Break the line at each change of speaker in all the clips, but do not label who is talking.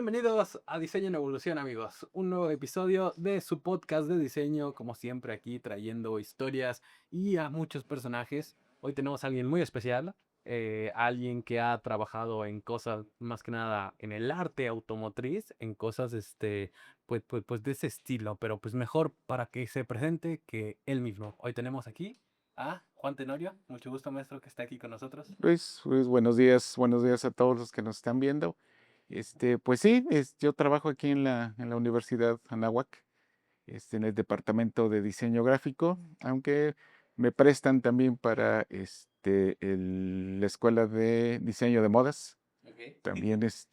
Bienvenidos a Diseño en Evolución, amigos. Un nuevo episodio de su podcast de diseño, como siempre aquí trayendo historias y a muchos personajes. Hoy tenemos a alguien muy especial, alguien que ha trabajado en cosas, más que nada, en el arte automotriz, en cosas, pues de ese estilo, pero pues mejor para que se presente que él mismo. Hoy tenemos aquí a Juan Tenorio. Mucho gusto, maestro, que está aquí con nosotros.
Luis, buenos días a todos los que nos están viendo. Pues sí, yo trabajo aquí en la Universidad Anáhuac, en el departamento de diseño gráfico, aunque me prestan también para la escuela de diseño de modas.
Ok.
También les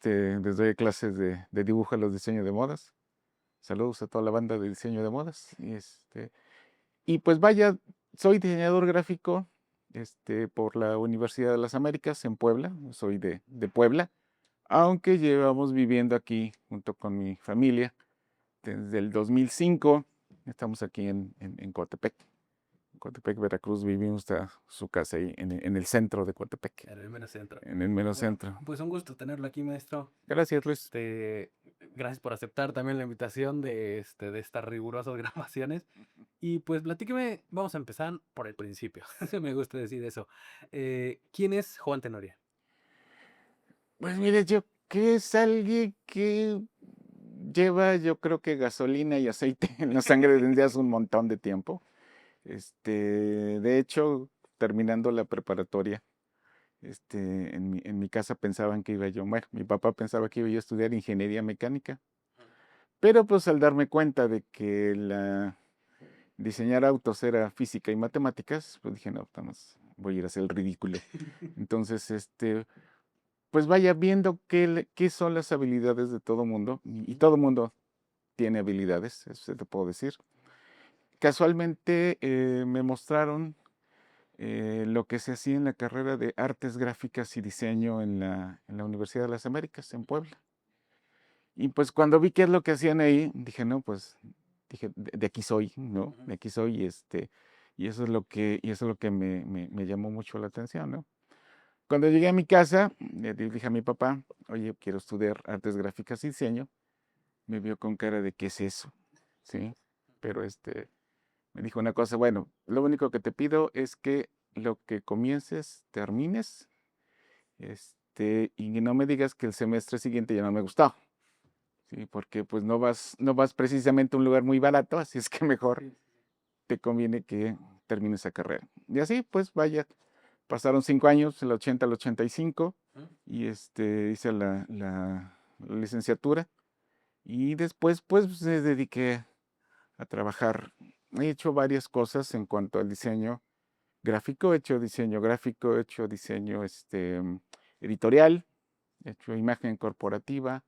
doy clases de dibujo a los diseños de modas. Saludos a toda la banda de diseño de modas. Y pues vaya, soy diseñador gráfico por la Universidad de las Américas en Puebla, soy de Puebla, aunque llevamos viviendo aquí junto con mi familia desde el 2005. Estamos aquí en Coatepec, Veracruz. Vivimos hasta su casa ahí en el centro de Coatepec,
En el mero centro.
en el mero
Bueno,
centro.
pues un gusto tenerlo aquí, maestro.
Gracias, Luis.
Este, Gracias por aceptar también la invitación de estas rigurosas grabaciones. Y pues platíqueme, vamos a empezar por el principio. Me gusta decir eso. ¿Quién es Juan Tenorio?
Pues mire, yo que es alguien que lleva, yo creo que gasolina y aceite en la sangre desde hace un montón de tiempo. De hecho, terminando la preparatoria, en mi casa pensaban que iba yo, bueno, mi papá pensaba que iba yo a estudiar ingeniería mecánica, pero pues al darme cuenta de que diseñar autos era física y matemáticas, pues dije, no, nada más voy a ir a hacer el ridículo. Entonces, pues vaya viendo qué son las habilidades de todo mundo, y todo mundo tiene habilidades, eso te puedo decir. Casualmente me mostraron lo que se hacía en la carrera de Artes Gráficas y Diseño en la Universidad de las Américas, en Puebla. Y pues cuando vi qué es lo que hacían ahí, dije, no, pues, dije, de aquí soy, ¿no?
Ujú.
De aquí soy, y eso es lo que me llamó mucho la atención, ¿no? Cuando llegué a mi casa, le dije a mi papá, oye, quiero estudiar Artes Gráficas y Diseño. Me vio con cara de, ¿qué es eso? ¿Sí? Pero me dijo una cosa, bueno, lo único que te pido es que lo que comiences, termines, y no me digas que el semestre siguiente ya no me gustó, ¿sí? Porque pues no vas precisamente a un lugar muy barato, así es que mejor
Sí, sí,
te conviene que termines esa carrera. Y así, pues vaya, pasaron 5 años, del 80 al 85,
sí. Ujú.
y hice la licenciatura, y después pues me dediqué a trabajar. He hecho varias cosas en cuanto al diseño gráfico, he hecho diseño gráfico, he hecho diseño editorial, he hecho imagen corporativa,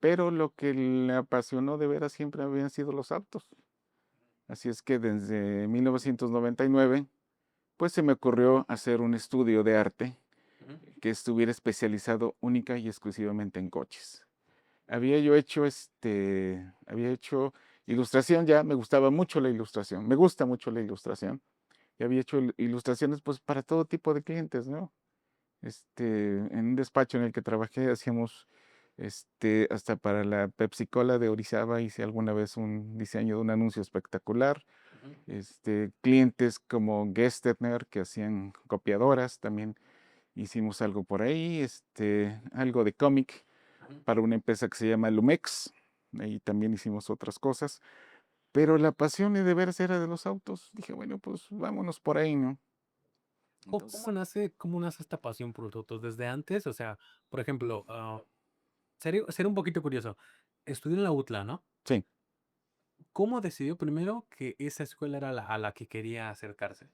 pero lo que le apasionó de veras siempre habían sido los autos. Así es que desde 1999, pues se me ocurrió hacer un estudio de arte
Ujú.
que estuviera especializado única y exclusivamente en coches. Había hecho ilustración ya, me gustaba mucho la ilustración, me gusta mucho la ilustración, y había hecho ilustraciones pues para todo tipo de clientes, ¿no? En un despacho en el que trabajé hacíamos, hasta para la Pepsi Cola de Orizaba hice alguna vez un diseño de un anuncio espectacular.
Ujú.
Clientes como Gestetner que hacían copiadoras, también hicimos algo por ahí, algo de cómic
Ujú.
para una empresa que se llama Lumex. Ahí también hicimos otras cosas, pero la pasión de veras era de los autos. Dije, bueno, pues vámonos por ahí, ¿no?
¿Cómo
Entonces,
nace esta pasión por los autos? ¿Desde antes? O sea, por ejemplo, sería un poquito curioso. Estudió en la UTLA, ¿no?
sí.
¿Cómo decidió primero que esa escuela era a la que quería acercarse?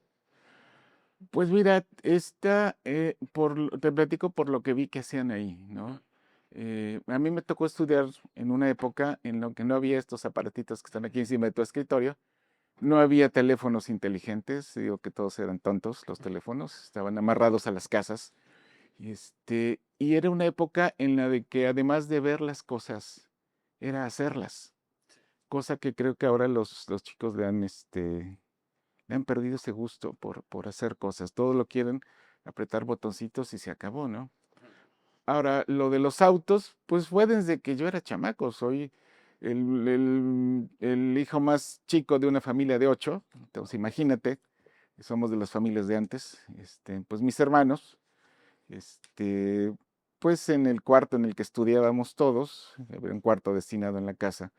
Pues mira, te platico por lo que vi que hacían ahí,
Ujú.
¿no? A mí me tocó estudiar en una época en la que no había estos aparatitos que están aquí encima de tu escritorio. No había teléfonos inteligentes, digo que todos eran tontos los teléfonos, estaban amarrados a las casas. Y era una época en la de que además de ver las cosas, era hacerlas, cosa que creo que ahora los chicos le han perdido ese gusto por hacer cosas. Todo lo quieren apretar botoncitos y se acabó, ¿no? Ahora, lo de los autos, pues fue desde que yo era chamaco. Soy el hijo más chico de una familia de 8. Entonces, imagínate, somos de las familias de antes. Pues mis hermanos, este, pues en el cuarto en el que estudiábamos todos, había un cuarto destinado en la casa,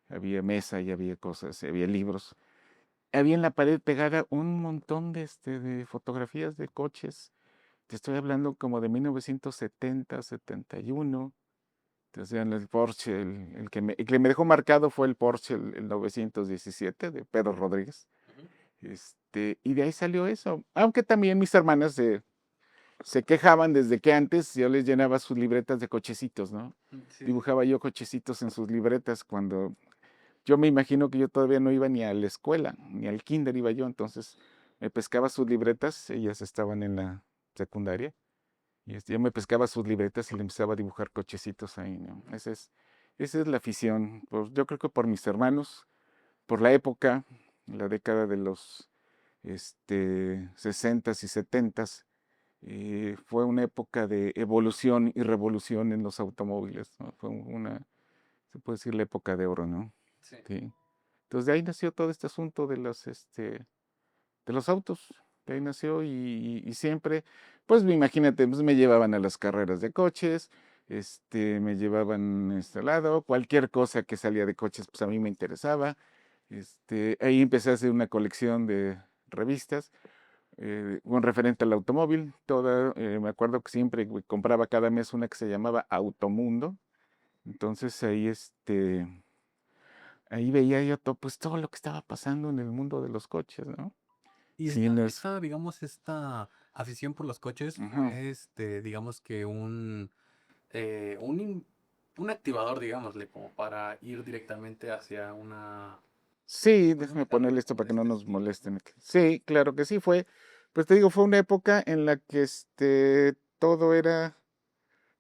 había mesa y había cosas, había libros. Había en la pared pegada un montón de fotografías de coches. Te estoy hablando como de 1970, 71. Entonces, el Porsche, el que me dejó marcado fue el Porsche, el 917 de Pedro Rodríguez.
Ujú.
Y de ahí salió eso. Aunque también mis hermanas se quejaban desde que antes yo les llenaba sus libretas de cochecitos, ¿no?
Sí, sí, sí.
Dibujaba yo cochecitos en sus libretas cuando yo me imagino que yo todavía no iba ni a la escuela, ni al kinder iba yo. Entonces me pescaba sus libretas, ellas estaban en la secundaria. Y yo me pescaba sus libretas y le empezaba a dibujar cochecitos ahí, ¿no? Esa es la afición. Yo creo que por mis hermanos, por la época, la década de los 60s y 70s, fue una época de evolución y revolución en los automóviles, ¿no? Se puede decir la época de oro, ¿no?
Sí.
Sí. Entonces de ahí nació todo este asunto de los autos. De ahí nació y siempre, pues imagínate, pues me llevaban a las carreras de coches, me llevaban a este lado, cualquier cosa que salía de coches, pues a mí me interesaba. Ahí empecé a hacer una colección de revistas, un referente al automóvil. Me acuerdo que siempre compraba cada mes una que se llamaba Automundo. Entonces ahí veía yo todo, pues todo lo que estaba pasando en el mundo de los coches, ¿no?
Y
Sí,
digamos, esta afición por los coches
Ajá.
fue, digamos que eh, un, in- un activador, digámosle, como para ir directamente hacia
Sí,
pues
déjame
una
ponerle
carrera
esto
como
para
de
que no
este
nos
estilo.
molesten aquí. Sí, claro que sí fue. Pues te digo, fue una época en la que todo era,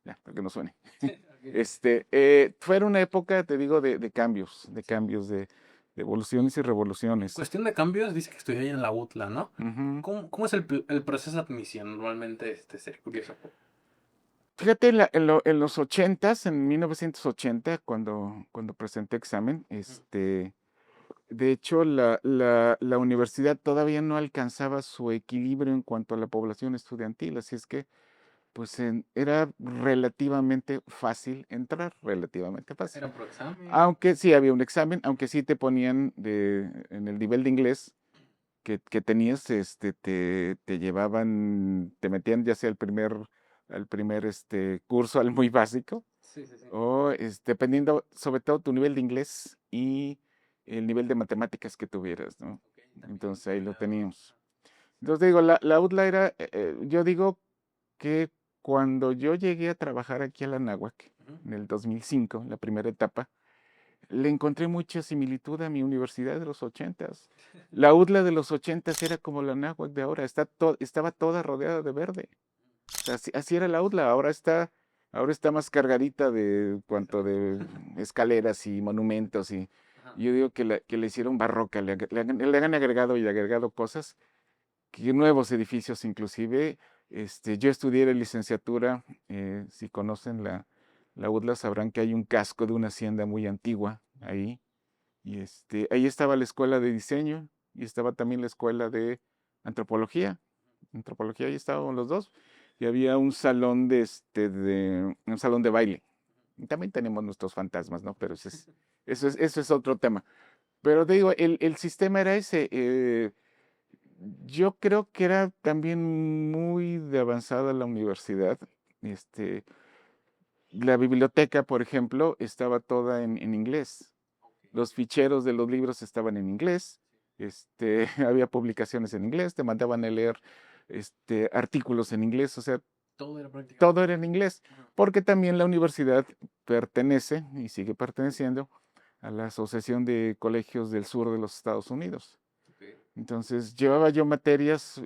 ya, para que no suene.
Ok.
Fue una época, te digo, de cambios, de evoluciones y
En
revoluciones.
cuestión de cambios, dice que estudió ahí en la UTLA, ¿no?
Ujú.
¿Cómo es el proceso de admisión? Normalmente, ser curioso.
Fíjate, en los 80s, en 1980, cuando presenté examen,
Ujú.
de hecho, la universidad todavía no alcanzaba su equilibrio en cuanto a la población estudiantil, así es que pues era relativamente fácil entrar, relativamente fácil.
Era por examen.
Aunque sí había un examen, aunque sí te ponían en el nivel de inglés que tenías, te llevaban, te metían ya sea al primer curso, al muy básico,
Sí, sí, sí.
o dependiendo sobre todo tu nivel de inglés y el nivel de matemáticas que tuvieras, ¿no?
Ok, también
Entonces ahí lo
evaluador.
teníamos. Entonces digo, la UDLA era, yo digo que cuando yo llegué a trabajar aquí a la Náhuac,
Ujú.
en el 2005, la primera etapa, le encontré mucha similitud a mi universidad de los 80s. La UDLA de los 80s era como la Náhuac de ahora, estaba toda rodeada de verde. O sea, así era la UDLA, ahora está más cargadita de cuanto de escaleras y monumentos y
Ajá.
yo digo que le hicieron barroca, le han agregado y agregado cosas, que nuevos edificios inclusive. Yo estudié la licenciatura, si conocen la UDLA sabrán que hay un casco de una hacienda muy antigua ahí, y ahí estaba la escuela de diseño y estaba también la escuela de antropología. Antropología, ahí estaban los dos, y había un salón de baile. Y también tenemos nuestros fantasmas, ¿no? Pero eso es otro tema. Pero te digo, el sistema era ese. Yo creo que era también muy de avanzada la universidad. Este, la biblioteca, por ejemplo, estaba toda en inglés. Los ficheros de los libros estaban en inglés. Había publicaciones en inglés, te mandaban a leer artículos en inglés, o sea,
Todo era prácticamente.
todo era en inglés,
Ajá.
porque también la universidad pertenece y sigue perteneciendo a la Asociación de Colegios del Sur de los Estados Unidos.
Ok.
Entonces, llevaba yo materias,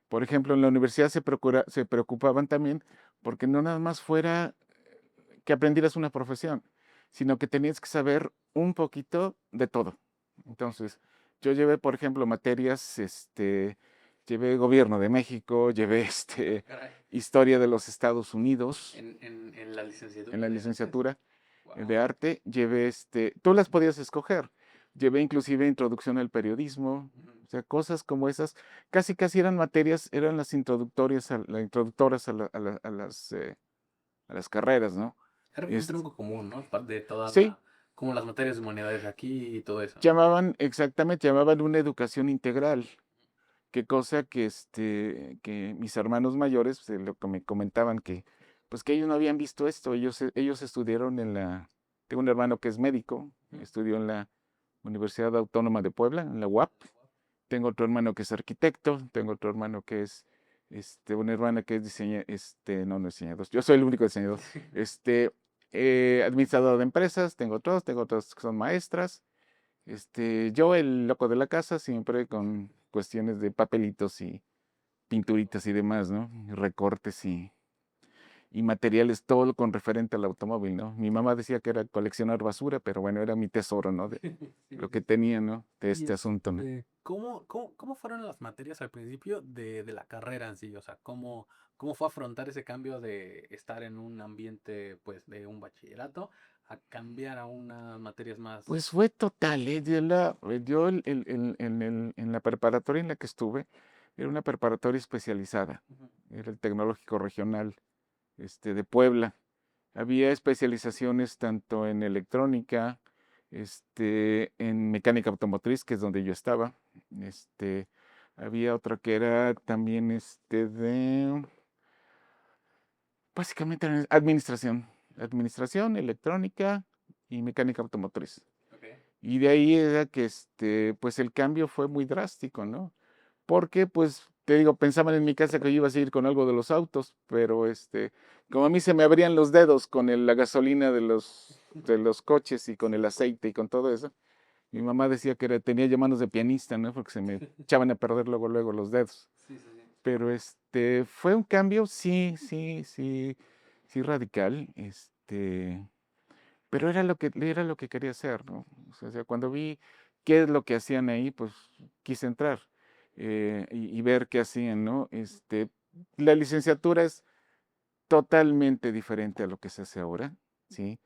por ejemplo, en la universidad se preocupaban también porque no nada más fuera que aprendieras una profesión, sino que tenías que saber un poquito de todo.
Ok,
Entonces, yo llevé, por ejemplo, materias, llevé Gobierno de México, llevé
caray.
historia de los Estados Unidos
En la licenciatura
en la
de artes.
licenciatura de
Wow.
arte. Llevé tú las podías escoger. Llevé inclusive introducción al periodismo, o sea, cosas como esas, casi casi eran materias, eran las introductorias, las introductoras a las carreras, ¿no?
Era un
Este,
tronco común, ¿no? Parte de toda
sí,
como las materias de humanidades aquí y todo eso.
llamaban una educación integral. Qué cosa que mis hermanos mayores, lo que me comentaban pues que ellos no habían visto esto, ellos estudiaron tengo un hermano que es médico, estudió en la Universidad Autónoma de Puebla, en la UAP, tengo otro hermano que es arquitecto, tengo otro hermano que es, una hermana que es no es diseñador, yo soy el único diseñador, administrador de empresas, tengo otras que son maestras, yo el loco de la casa, siempre con cuestiones de papelitos y pinturitas y demás, ¿no? Y recortes y materiales, todo con referente al automóvil, ¿no? Mi mamá decía que era coleccionar basura, pero bueno, era mi tesoro, ¿no? De
Sí,
lo
sí,
que
sí.
tenía, ¿no? De
Y
este asunto, ¿no?
¿cómo fueron las materias al principio de la carrera en sí? O sea, ¿cómo fue afrontar ese cambio de estar en un ambiente, pues, de un bachillerato a cambiar a unas materias más...
Pues fue total, ¿eh? Yo en la preparatoria en la que estuve, era una preparatoria especializada,
Ujú.
era el Tecnológico Regional, de Puebla. Había especializaciones tanto en electrónica, en mecánica automotriz, que es donde yo estaba. Este, había otra que era también básicamente era administración, electrónica y mecánica automotriz.
Ok.
Y de ahí era que pues el cambio fue muy drástico, ¿no? Porque, pues, te digo, pensaban en mi casa que yo iba a seguir con algo de los autos, pero como a mí se me abrían los dedos con la gasolina de los coches y con el aceite y con todo eso, mi mamá decía que tenía ya manos de pianista, ¿no? Porque se me echaban a perder luego los dedos.
Sí, sí, sí.
Pero fue un cambio, sí radical, pero era lo que quería hacer, ¿no? O sea, cuando vi qué es lo que hacían ahí, pues quise entrar y ver qué hacían, ¿no? La licenciatura es totalmente diferente a lo que se hace ahora, ¿sí?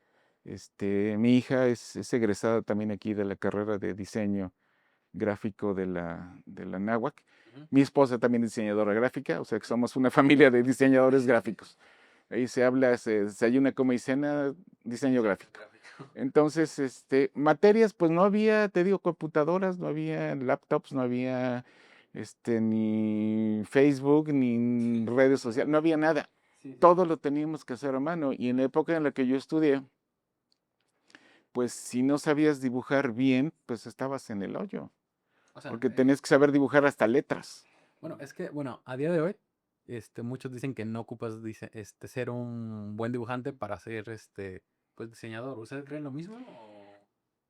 Mi hija es egresada también aquí de la carrera de diseño gráfico de la náhuac.
Ujú.
Mi esposa también es diseñadora gráfica, o sea que somos una familia de diseñadores gráficos. Ahí se habla, se desayuna, come y cena, diseño
Diseño
gráfico.
gráfico.
Entonces, materias, pues no había, te digo, computadoras, no había laptops, no había, ni Facebook, ni redes sociales, no había nada.
Sí, sí,
Todo
sí.
lo teníamos que hacer a mano. Y en la época en la que yo estudié, pues si no sabías dibujar bien, pues estabas en el hoyo,
O sea,
porque tenías que saber dibujar hasta letras.
bueno, es que, bueno, a día de hoy, muchos dicen que no ocupas ser un buen dibujante para ser, pues, diseñador. ¿Ustedes creen lo mismo?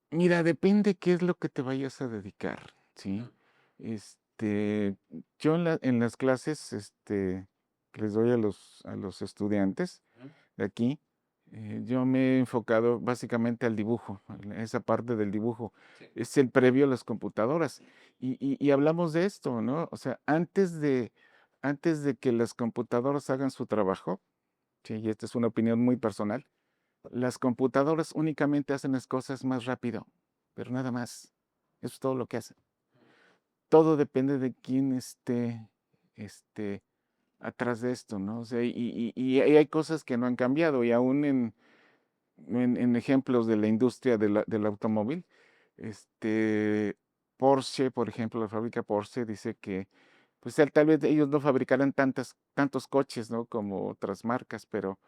Mira, depende qué es lo que te vayas a dedicar,
Ujú,
¿sí? Este, yo en las clases, que les doy a los estudiantes
ujú.
de aquí, yo me he enfocado básicamente al dibujo, a esa parte del dibujo.
Sí.
Es el previo a las computadoras. Y hablamos de esto, ¿no? O sea, antes de que las computadoras hagan su trabajo, sí, y esta es una opinión muy personal, las computadoras únicamente hacen las cosas más rápido, pero nada más. Eso es todo lo que hacen. Todo depende de quién esté atrás de esto, ¿no? O sea, y hay cosas que no han cambiado y aún en ejemplos de la industria del automóvil, Porsche, por ejemplo, la fábrica Porsche dice que pues tal vez ellos no fabricarán tantos coches, ¿no? Como otras marcas, pero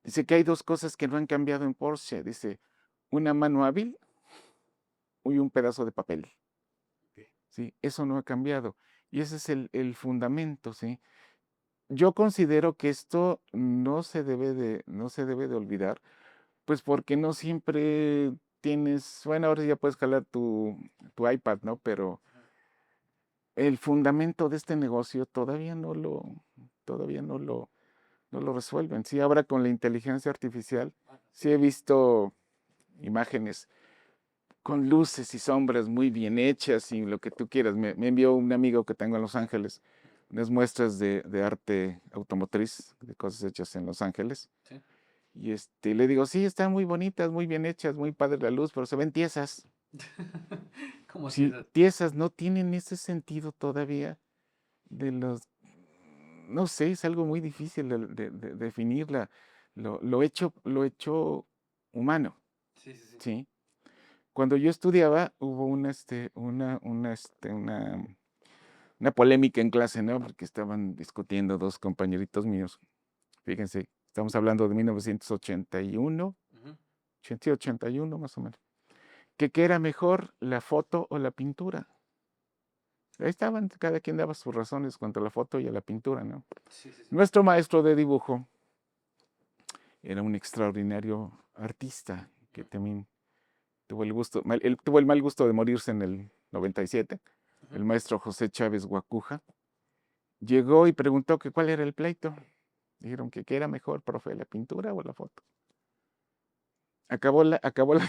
dice que hay dos cosas que no han cambiado en Porsche. Dice, una mano hábil y un pedazo de papel.
Ok.
¿Sí? Eso no ha cambiado. Y ese es el fundamento, ¿sí? Yo considero que esto no se debe de olvidar, pues porque no siempre tienes, bueno, ahora ya puedes jalar tu iPad, ¿no? Pero el fundamento de este negocio todavía no lo resuelven. Sí, ahora con la inteligencia artificial,
Bueno,
sí he
sí.
visto imágenes con luces y sombras muy bien hechas y lo que tú quieras. Me envió un amigo que tengo en Los Ángeles unas muestras de arte automotriz, de cosas hechas en Los Ángeles.
Sí.
Y le digo, sí, están muy bonitas, muy bien hechas, muy padre la luz, pero se ven tiesas.
¿Cómo así
Sí,
esas?
tiesas, no tienen ese sentido todavía de los, no sé, es algo muy difícil de definir lo hecho humano,
Sí, sí, sí.
¿sí? Cuando yo estudiaba, hubo una polémica en clase, ¿no? Porque estaban discutiendo dos compañeritos míos. Fíjense, estamos hablando de 1981,
Ujú.
81 más o menos. Que qué era mejor, la foto o la pintura. Ahí estaban, cada quien daba sus razones cuanto a la foto y a la pintura, ¿no?
Sí, sí, sí.
Nuestro maestro de dibujo era un extraordinario artista que también él tuvo el mal gusto de morirse en el 97.
Ujú.
El maestro José Chávez Guacuja llegó y preguntó que cuál era el pleito. Dijeron que qué era mejor, profe, la pintura o la foto. Acabó la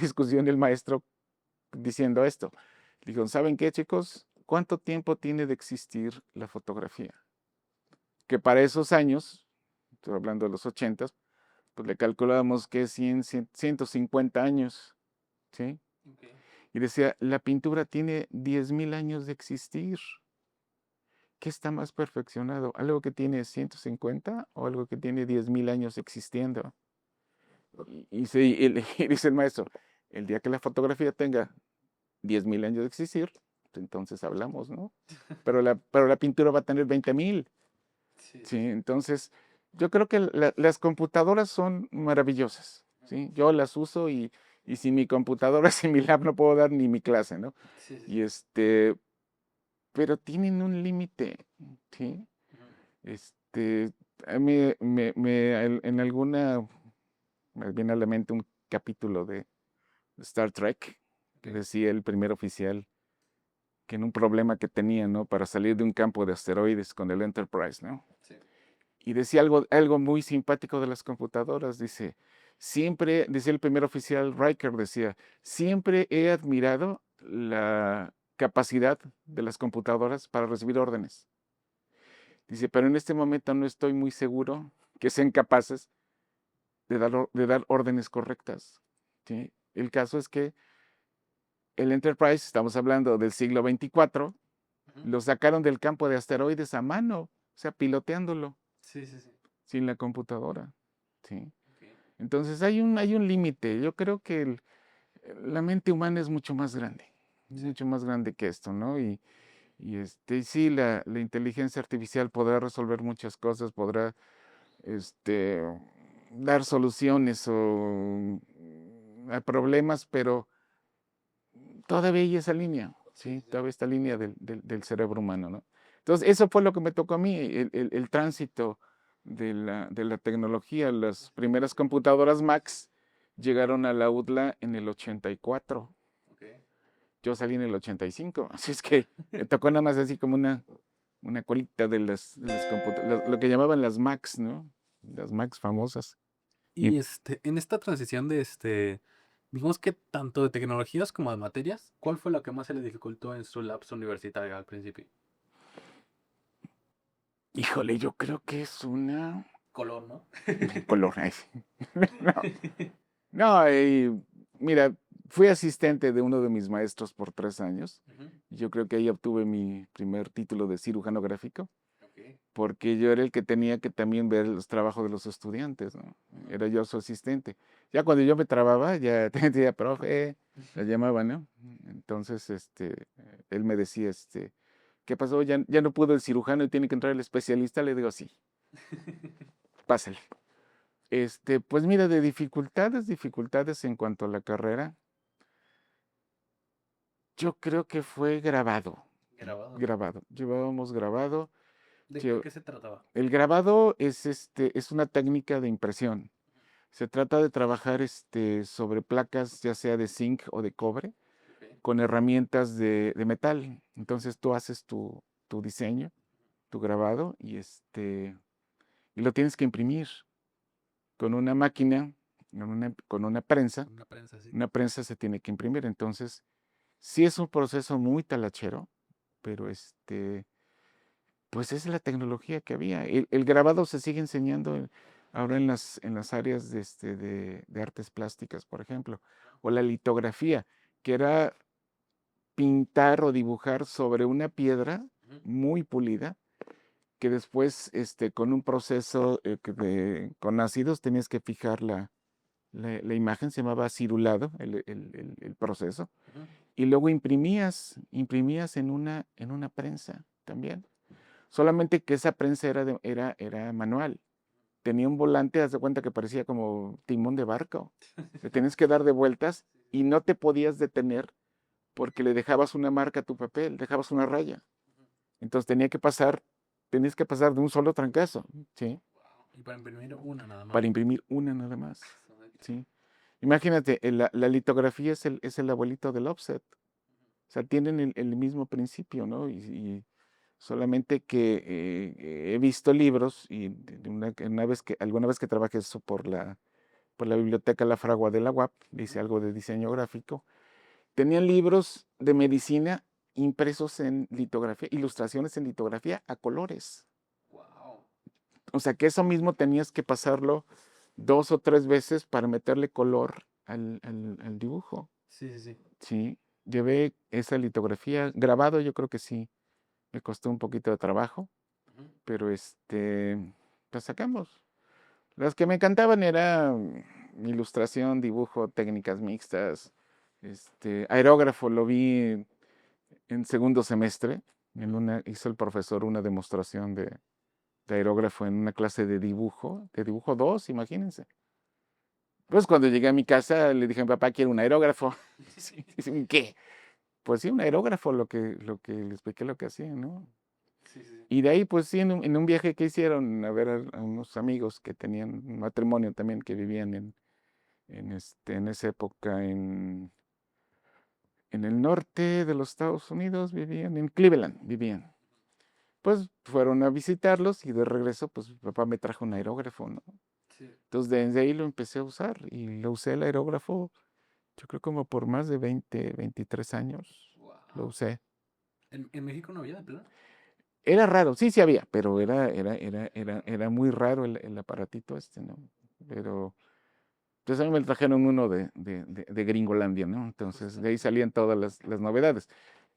discusión el maestro diciendo esto. Dijeron, ¿saben qué, chicos? ¿Cuánto tiempo tiene de existir la fotografía? Que para esos años, estoy hablando de los 80, pues le calculábamos que 150 años, ¿sí?
Ok.
Y decía, la pintura tiene 10,000 años de existir. ¿Qué está más perfeccionado? ¿Algo que tiene 150 o algo que tiene 10,000 años existiendo? Y dice el maestro, el día que la fotografía tenga 10,000 años de existir, pues entonces hablamos, ¿no? Pero la pintura va a tener 20,000,
Sí,
¿sí?
sí, sí.
Entonces, yo creo que las computadoras son maravillosas, ¿sí? Yo las uso y sin mi computadora, sin mi lab, no puedo dar ni mi clase, ¿no?
Sí, sí,
Y
sí.
pero tienen un límite, ¿sí?
Ujú.
Este, a mí en alguna, me viene a la mente un capítulo de Star Trek
Ok.
que decía el primer oficial que en un problema que tenía, ¿no? Para salir de un campo de asteroides con el Enterprise, ¿no?
Sí.
Y decía algo muy simpático de las computadoras, decía el primer oficial Riker, decía, siempre he admirado la capacidad de las computadoras para recibir órdenes. Dice, pero en este momento no estoy muy seguro que sean capaces de dar órdenes correctas, ¿sí? El caso es que el Enterprise, estamos hablando del siglo 24,
Ujú.
lo sacaron del campo de asteroides a mano, o sea, piloteándolo,
Sí, sí, sí.
sin la computadora, ¿sí?
Ok.
Entonces hay un límite. Yo creo que la mente humana es
Sí.
mucho más grande que esto, ¿no? Y sí, la inteligencia artificial podrá resolver muchas cosas, podrá este, dar soluciones a problemas, pero todavía hay esa línea,
Sí,
¿sí?
sí, sí.
Todavía esta línea del cerebro humano, ¿no? Entonces, eso fue lo que me tocó a mí, el tránsito de la tecnología. Las primeras computadoras Macs llegaron a la UDLA en el 84.
Ok.
Yo salí en el 85, así es que me tocó nada más así como una colita de las computadoras, lo que llamaban las Macs, ¿no? Las Macs famosas. Y
Y en esta transición de digamos que tanto de tecnologías como de materias, ¿cuál fue lo que más se le dificultó en su lapso universitario al principio?
híjole, yo creo que es
Color, ¿no?
color. Ay, sí. No, no, mira, fui asistente de uno de mis maestros por 3 años.
Ujú.
Yo creo que ahí obtuve mi primer título de cirujano gráfico,
Ok.
porque yo era el que tenía que también ver los trabajos de los estudiantes, ¿no?
Ujú.
Era yo su asistente. Ya cuando yo me trababa, ya te decía, profe, la llamaba, ¿no? Entonces, él me decía, ¿qué pasó? Ya no pudo el cirujano y tiene que entrar el especialista. Le digo, sí, pásale. Pues mira, de dificultades en cuanto a la carrera, yo creo que fue grabado,
Grabado.
grabado. Llevábamos grabado.
¿De
lle-
qué se trataba?
El grabado es una técnica de impresión. Se trata de trabajar sobre placas, ya sea de zinc o de cobre,
Ok.
con herramientas de metal. Entonces tú haces tu diseño, tu grabado, y lo tienes que imprimir con una máquina, con una prensa.
Una prensa así.
Una prensa se tiene que imprimir. Entonces, sí es un proceso muy talachero, pero pues es la tecnología que había. El grabado se sigue enseñando ahora en las áreas de artes plásticas, por ejemplo, o la litografía, que era pintar o dibujar sobre una piedra
Ujú.
muy pulida, que después con un proceso con ácidos tenías que fijar la imagen, se llamaba cirulado el proceso,
Ujú.
y luego imprimías en una prensa también. Solamente que esa prensa era manual. Tenía un volante, haz de cuenta que parecía como timón de barco. Le tenías que dar de vueltas y no te podías detener porque le dejabas una marca a tu papel, dejabas una raya. Entonces tenías que pasar de un solo trancazo, ¿sí?
Wow. Y para imprimir una nada más.
Para imprimir una nada más, ¿sí? Imagínate, la litografía es el abuelito del offset. O sea, tienen el mismo principio, ¿no? Y solamente que he visto libros y alguna vez que trabajé eso por la biblioteca La Fragua de la UAP, dice algo de diseño gráfico, tenían libros de medicina impresos en litografía, ilustraciones en litografía a colores.
Wow.
O sea que eso mismo tenías que pasarlo 2 o 3 veces para meterle color al dibujo.
Sí, sí, sí.
Sí, llevé esa litografía grabado, yo creo que sí, me costó un poquito de trabajo,
Ujú.
pero pues sacamos. Las que me encantaban era ilustración, dibujo, técnicas mixtas, aerógrafo lo vi en segundo semestre,
Ujú.
hizo el profesor una demostración de aerógrafo en una clase de dibujo 2, imagínense. Pues cuando llegué a mi casa le dije a mi papá, quiero un aerógrafo. Sí, dice, "¿Un qué?". Pues sí, un aerógrafo, lo que le expliqué lo que hacía, ¿no?
Sí, sí, sí.
Y de ahí, pues sí, en un viaje que hicieron a ver a unos amigos que tenían un matrimonio también, que vivían en esa época en el norte de los Estados Unidos, vivían en Cleveland, vivían. Pues fueron a visitarlos y de regreso, pues mi papá me trajo un aerógrafo, ¿no?
Sí.
Entonces desde ahí lo empecé a usar y lo usé el aerógrafo, yo creo como por más de 23 años lo
Wow.
usé.
¿En México no había de plano?
Era raro, sí, sí había, pero era muy raro el aparatito ¿no? Pero entonces a mí me trajeron uno de Gringolandia, ¿no? Entonces
Justo.
de ahí salían todas las novedades.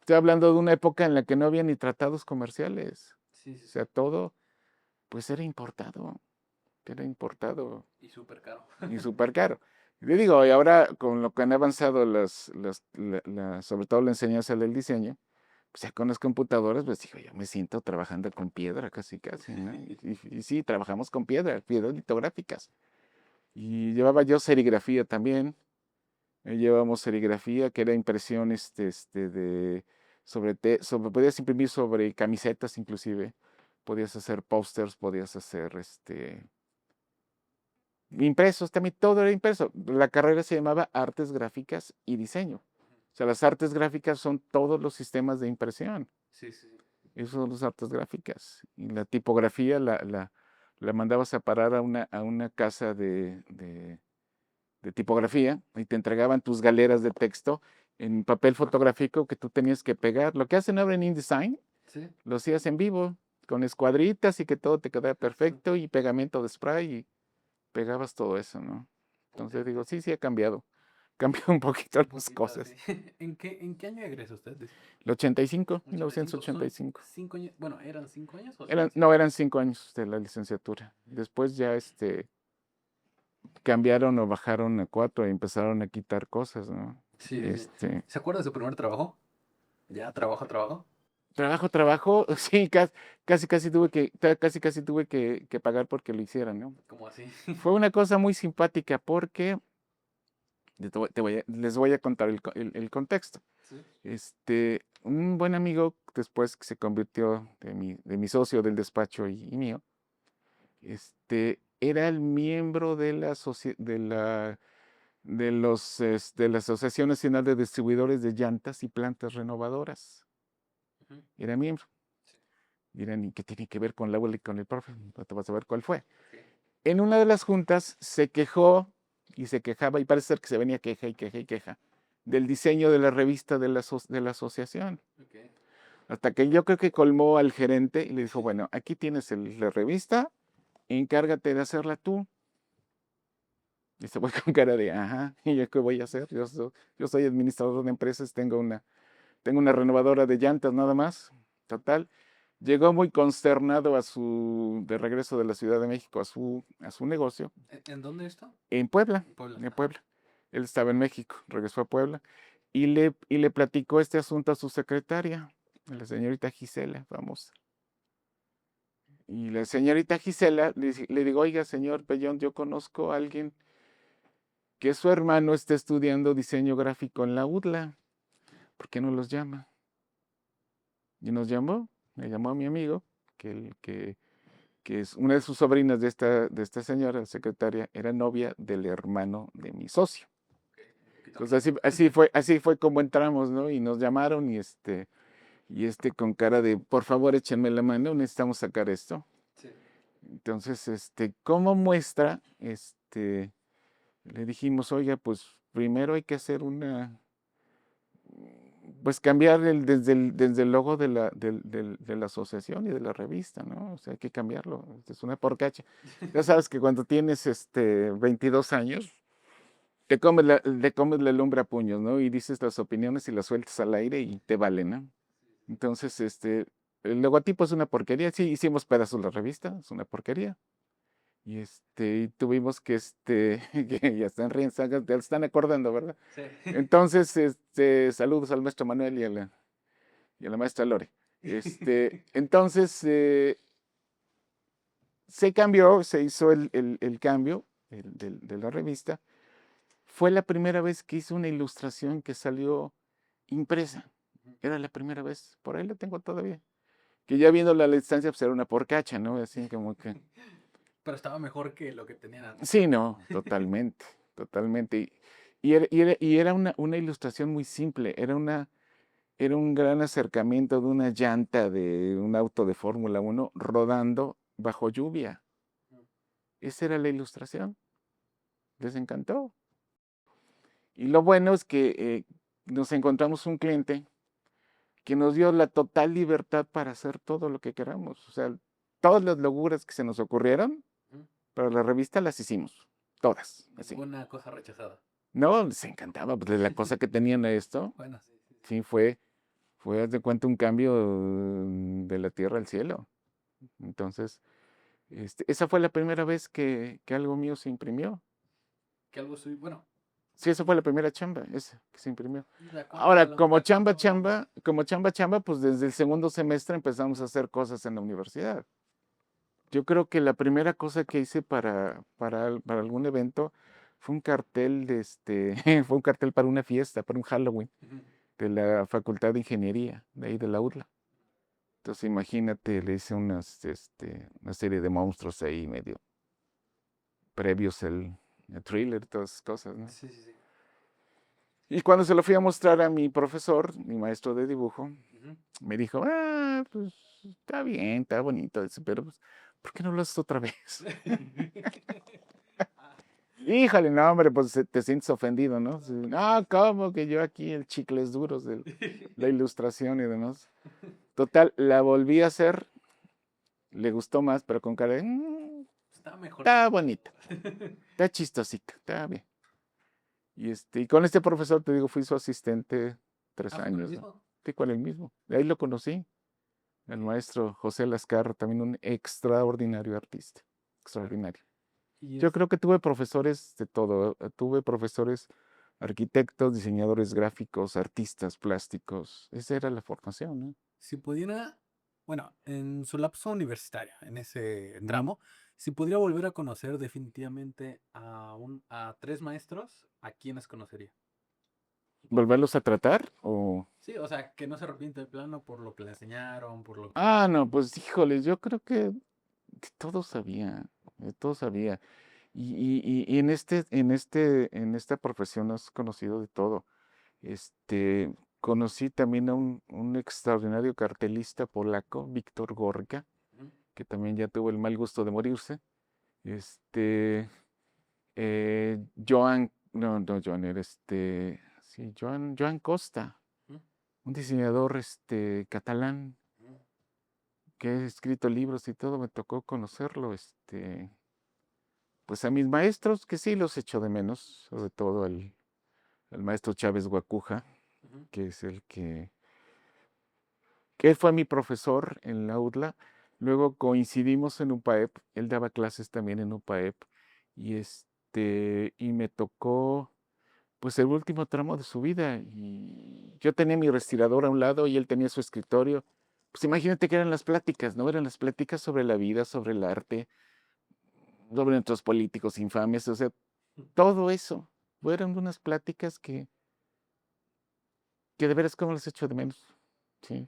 Estoy hablando de una época en la que no había ni tratados comerciales.
Sí, sí,
O
sí.
sea, todo pues era importado
Y súper caro.
y súper caro. Y te digo, y ahora con lo que han avanzado sobre todo la enseñanza del diseño, pues ya con las computadoras, pues digo, yo me siento trabajando con piedra casi, casi, ¿no? Y sí, trabajamos con piedras litográficas. Y llevaba yo serigrafía también. Llevábamos serigrafía, que era impresión podías imprimir sobre camisetas inclusive. Podías hacer pósters, podías hacer impresos, también todo era impreso. La carrera se llamaba Artes Gráficas y Diseño. O sea, las artes gráficas son todos los sistemas de impresión.
Sí, sí, sí.
Esos son las artes gráficas. Y la tipografía la mandabas a parar a una casa de tipografía y te entregaban tus galeras de texto en papel fotográfico que tú tenías que pegar. Lo que hacen ahora en InDesign,
Sí.
lo hacías en vivo, con escuadritas y que todo te quedara
Justo.
perfecto y pegamento de spray y pegabas todo eso, ¿no? Entonces digo,
Potente.
sí, sí ha cambiado. Cambiado un poquito
Un
las
poquito así.
cosas.
¿En qué año egresó usted? Dice.
El 85,
85. Son
1985.
5 años. Bueno, ¿eran 5 años o son
No,
5?
eran 5 años de la licenciatura. Después ya cambiaron o bajaron a 4 y empezaron a quitar cosas, ¿no?
Sí, sí, sí.
Este,
¿Se acuerda de su primer trabajo? Ya, trabajo.
trabajo, sí, casi casi tuve que pagar porque lo hicieran, ¿no?
¿Cómo así?
Fue una cosa muy simpática porque les voy a contar el contexto.
Sí.
Un buen amigo, después que se convirtió de mi socio del despacho y mío, era el miembro de la Asociación Nacional de Distribuidores de Llantas y Plantas Renovadoras.
Ujú.
Era miembro.
Sí.
Dirán, ¿y qué tiene que ver con la abuela y con el profe? No te vas a ver cuál fue.
Ok.
En una de las juntas se quejó y se quejaba, y parece ser que se venía queja y queja y queja, del diseño de la revista de la asociación.
Ok.
Hasta que yo creo que colmó al gerente y le dijo, bueno, aquí tienes la revista, encárgate de hacerla tú. Y se fue con cara de, ajá, ¿y yo qué voy a hacer? Yo soy administrador de empresas, tengo una renovadora de llantas nada más. Total. Llegó muy consternado de regreso de la Ciudad de México a su negocio
¿En dónde está?
en Puebla,
En Puebla.
en
Ajá.
Puebla. Él estaba en México, regresó a Puebla y le platicó este asunto a su secretaria, a la señorita Gisela, famosa. Y la señorita Gisela le digo, oiga, señor Pellón, yo conozco a alguien que su hermano está estudiando diseño gráfico en la UDLA. ¿Por qué no los llama? Y me llamó a mi amigo, que es una de sus sobrinas de esta señora, la secretaria, era novia del hermano de mi socio.
Un poquito
Entonces
raro.
así fue como entramos, ¿no? Y nos llamaron y con cara de, por favor, échenme la mano, necesitamos sacar esto.
Sí.
Entonces, como muestra, le dijimos, oiga, pues primero hay que hacer pues cambiar desde el logo de la asociación y de la revista, ¿no? O sea, hay que cambiarlo. Es una porcacha. Ya sabes que cuando tienes 22 años, te comes la lumbre a puños, ¿no? Y dices las opiniones y las sueltas al aire y te vale, ¿no? Entonces, el logotipo es una porquería. Sí, hicimos pedazos la revista, es una porquería. Y tuvimos que ya están riendo, ya están acordando, ¿verdad?
Sí.
Entonces, saludos al maestro Manuel y a la maestra Lore. Entonces, se cambió, se hizo el cambio de la revista. Fue la primera vez que hice una ilustración que salió impresa. Era la primera vez, por ahí la tengo todavía. Que ya viendo la distancia, pues era una porcacha, ¿no? Así como que.
Pero estaba mejor que lo que tenían antes.
Sí, no, totalmente, totalmente. Y era una ilustración muy simple, era un gran acercamiento de una llanta de un auto de Fórmula 1 rodando bajo lluvia. Esa era la ilustración. Les encantó. Y lo bueno es que nos encontramos un cliente que nos dio la total libertad para hacer todo lo que queramos. O sea, todas las locuras que se nos ocurrieron para la revista las hicimos. Todas, así.
Ninguna cosa rechazada.
No, les encantaba, pues, de la cosa que tenían a esto.
Bueno, sí, sí, sí.
Sí, haz de cuenta, un cambio de la tierra al cielo. Entonces, esa fue la primera vez que algo mío se imprimió.
Que algo soy, bueno,
Sí, esa fue la primera chamba, esa que se imprimió.
a
Ahora,
lo
como
mejor
chamba,
cuánto.
chamba, como chamba, chamba, pues desde el segundo semestre empezamos a hacer cosas en la universidad. Yo creo que la primera cosa que hice para algún evento fue un cartel fue un cartel para una fiesta, para un Halloween de la Facultad de Ingeniería, de ahí de la UDLA. Entonces, imagínate, le hice una serie de monstruos ahí medio previos al thriller, todas esas cosas, ¿no?
Sí, sí, sí.
Y cuando se lo fui a mostrar a mi profesor, mi maestro de dibujo,
Ujú.
me dijo, pues está bien, está bonito, dice, pero pues, ¿por qué no lo haces otra vez?
Ah,
Híjole, no, hombre, pues te sientes ofendido, ¿no? Sí, no, ¿cómo que yo aquí el chicles duros de la ilustración y demás? Total, la volví a hacer, le gustó más, pero con cara de,
está mejor que
está
la
bonita,
anterior.
está chistosita, está bien. Y con este profesor, te digo, fui su asistente tres
Ah, fue con el
años, ¿no?
mismo.
Sí, con el mismo. De ahí lo conocí, el maestro José Lascarro, también un extraordinario artista,
Claro.
extraordinario.
Y
Yo creo que tuve profesores de todo, tuve profesores arquitectos, diseñadores gráficos, artistas plásticos. Esa era la formación, ¿no?
si pudiera, bueno, en su lapso universitario, en ese
Ujú.
tramo, si pudiera volver a conocer definitivamente a tres maestros, ¿a quiénes conocería?
¿Volverlos a tratar? O.
Sí, o sea, que no se arrepiente del plano por lo que le enseñaron, por lo que...
Ah, no, pues híjoles, yo creo que todo sabía, todo sabía. Y en esta profesión has conocido de todo. Conocí también a un extraordinario cartelista polaco, Víctor Gorka,
Ujú.
que también ya tuvo el mal gusto de morirse. Joan, no, no, Joan, era sí, Joan Costa,
Ujú.
un diseñador catalán que ha escrito libros y todo, me tocó conocerlo, pues a mis maestros, que sí los echo de menos, sobre todo el maestro Chávez Guacuja, que es que él fue mi profesor en la UDLA. Luego coincidimos en UPAEP, él daba clases también en UPAEP, y me tocó pues el último tramo de su vida. Y yo tenía mi respirador a un lado y él tenía su escritorio. Pues imagínate que eran las pláticas, ¿no? Eran las pláticas sobre la vida, sobre el arte, sobre nuestros políticos infames, o sea, todo eso. Fueron unas pláticas que de veras como las echo de menos. Sí.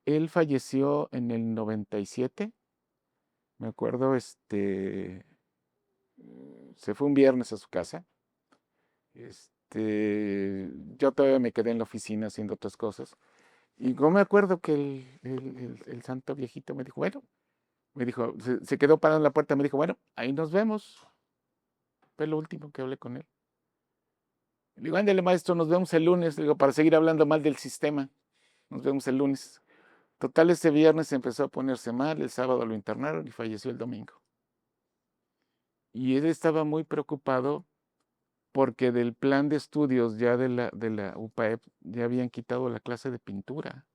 Él falleció en el 97, me acuerdo, se fue un viernes a su casa. Yo todavía me quedé en la oficina haciendo otras cosas. Y no me acuerdo que el santo viejito me dijo, bueno, se quedó parado en la puerta, me dijo, bueno, ahí nos vemos. Fue lo último que hablé con él. Le digo, ándale, maestro, nos vemos el lunes. Le digo, para seguir hablando mal del sistema. Nos vemos el lunes. Total, ese viernes empezó a ponerse mal, el sábado lo internaron y falleció el domingo. Y él estaba muy preocupado porque del plan de estudios ya de la UPAEP ya habían quitado la clase de pintura.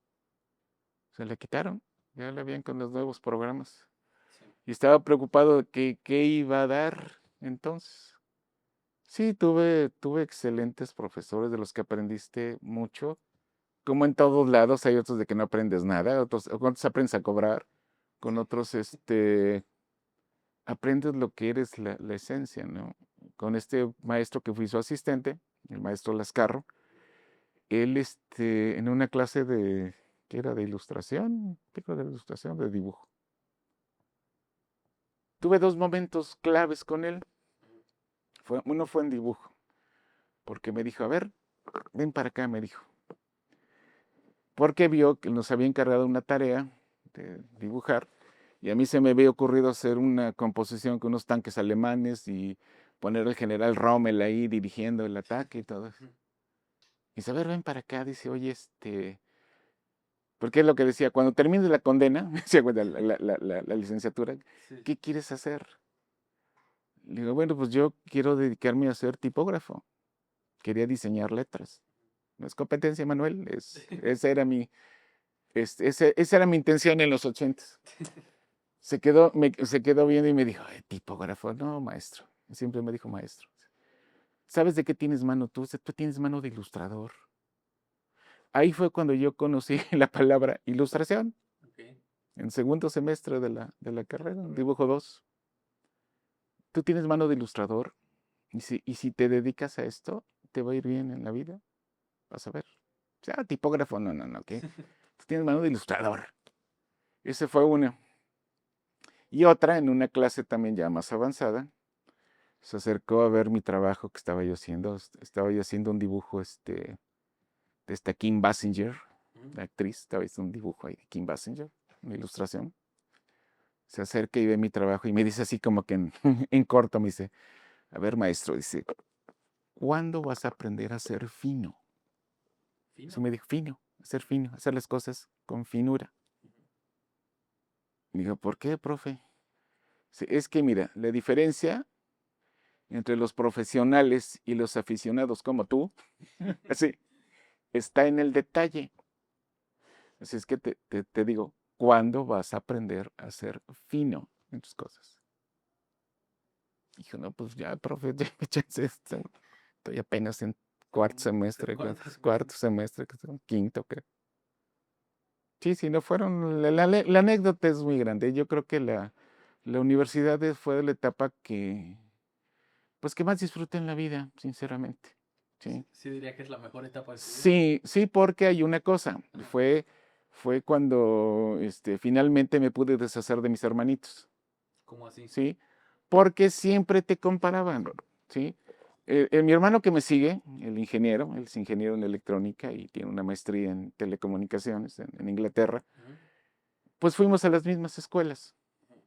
Se la quitaron, ya la habían con los nuevos programas. Y estaba preocupado de qué iba a dar entonces. Sí, tuve excelentes profesores de los que aprendiste mucho. Como en todos lados, hay otros de que no aprendes nada, con otros aprendes a cobrar, con otros aprendes lo que eres la esencia, ¿no? Con este maestro que fui su asistente, el maestro Lascarro, él en una clase ¿qué era? De ilustración, tipo de ilustración, de dibujo. Tuve dos momentos claves con él. Uno fue en dibujo, porque me dijo, a ver, ven para acá, me dijo. Porque vio que nos había encargado una tarea de dibujar y a mí se me había ocurrido hacer una composición con unos tanques alemanes y poner al general Rommel ahí dirigiendo el ataque y todo eso. Y dice, a ver, ven para acá, dice, oye, porque es lo que decía, cuando termines la condena, decía, bueno, la licenciatura,
Sí.
¿qué quieres hacer? Le digo, bueno, pues yo quiero dedicarme a ser tipógrafo. Quería diseñar letras. No es competencia, Manuel, esa era mi intención en los 80s. Se quedó viendo y me dijo, "Ay, tipógrafo, no, maestro". Siempre me dijo maestro. ¿Sabes de qué tienes mano tú? Tú tienes mano de ilustrador. Ahí fue cuando yo conocí la palabra ilustración.
Okay.
En segundo semestre de la carrera, dibujo 2. Tú tienes mano de ilustrador y si te dedicas a esto, te va a ir bien en la vida. Vas a ver. O sea, tipógrafo, no, no, no, ¿qué? Tú tienes mano de ilustrador. Ese fue uno. Y otra, en una clase también ya más avanzada, se acercó a ver mi trabajo que estaba yo haciendo. Estaba yo haciendo un dibujo de esta Kim Basinger, la actriz. Estaba haciendo un dibujo ahí de Kim Basinger, una ilustración. Se acerca y ve mi trabajo y me dice así como que en, en corto, me dice, a ver, maestro, dice, ¿cuándo vas a aprender a ser fino? Eso me dijo, fino, hacer las cosas con finura. Digo, ¿por qué, profe? Sí, es que mira, la diferencia entre los profesionales y los aficionados como tú, así, está en el detalle. Así es que te digo, ¿cuándo vas a aprender a ser fino en tus cosas? Dijo, no, pues ya, profe, ya me chance, estoy apenas en cuarto semestre, cuarto semestre, quinto, creo. Sí, sí, no fueron, la anécdota es muy grande. Yo creo que la universidad fue la etapa pues que más disfruté en la vida, sinceramente. Sí.
Sí diría que es la mejor etapa de tu vida.
Sí, sí, porque hay una cosa. Fue cuando finalmente me pude deshacer de mis hermanitos.
¿Cómo así?
¿Sí? Porque siempre te comparaban, ¿sí? Mi hermano que me sigue, el ingeniero, él es ingeniero en electrónica y tiene una maestría en telecomunicaciones en Inglaterra, pues fuimos a las mismas escuelas.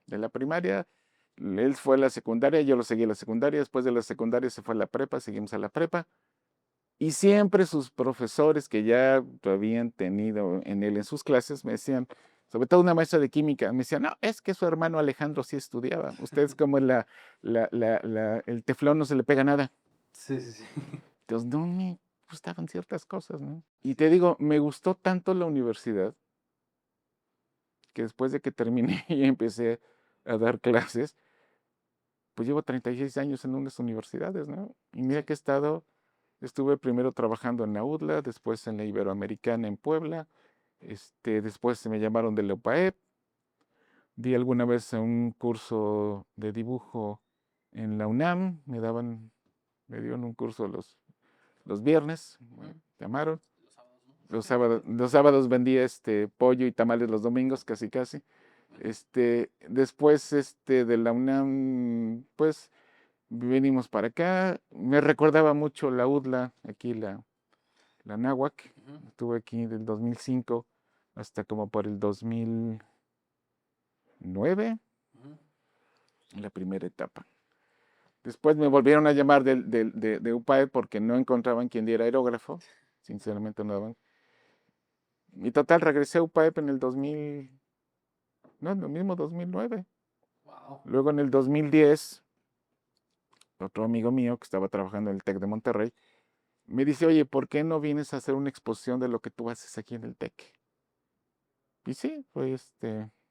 De la primaria, él fue a la secundaria, yo lo seguí a la secundaria, después de la secundaria se fue a la prepa, seguimos a la prepa, Y siempre sus profesores que ya lo habían tenido en él en sus clases me decían, sobre todo una maestra de química, me decían, no, es que su hermano Alejandro sí estudiaba. Ustedes como el teflón no se le pega nada.
Sí, sí, sí.
Entonces no me gustaban ciertas cosas, ¿no? Y te digo, me gustó tanto la universidad que después de que terminé y empecé a dar clases, pues llevo 36 años en unas universidades, ¿no? Y mira
Sí.
que estuve primero trabajando en la UDLA, después en la Iberoamericana en Puebla, después me llamaron de la UPAEP, di alguna vez un curso de dibujo en la UNAM, me dieron un curso los viernes,
Ujú.
llamaron.
Los sábados, ¿no?
Los sábados vendía pollo y tamales los domingos, casi casi. Después de la UNAM, pues venimos para acá. Me recordaba mucho la UDLA, aquí la Náhuac.
Ujú,
Estuve aquí del 2005 hasta como por el 2009,
ujú.
la primera etapa. Después me volvieron a llamar de UPAE porque no encontraban quien diera aerógrafo. Sinceramente no daban. Y total, regresé a UPAEP en el 2000, no, en el mismo 2009.
Wow.
Luego en el 2010, otro amigo mío que estaba trabajando en el TEC de Monterrey, me dice, oye, ¿por qué no vienes a hacer una exposición de lo que tú haces aquí en el TEC? Y sí, sí,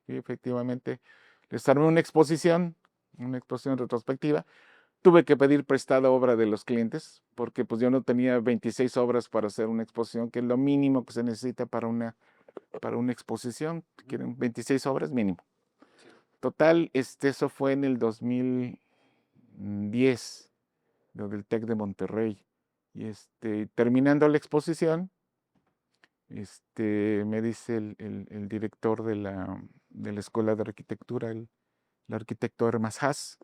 efectivamente, les armé una exposición retrospectiva. Tuve que pedir prestada obra de los clientes, porque pues yo no tenía 26 obras para hacer una exposición, que es lo mínimo que se necesita para una exposición.
Ujú.
Quieren 26 obras mínimo.
Sí.
Total, eso fue en el 2010, lo del TEC de Monterrey. Y terminando la exposición, me dice el director de la Escuela de Arquitectura, el arquitecto Hermas Haas,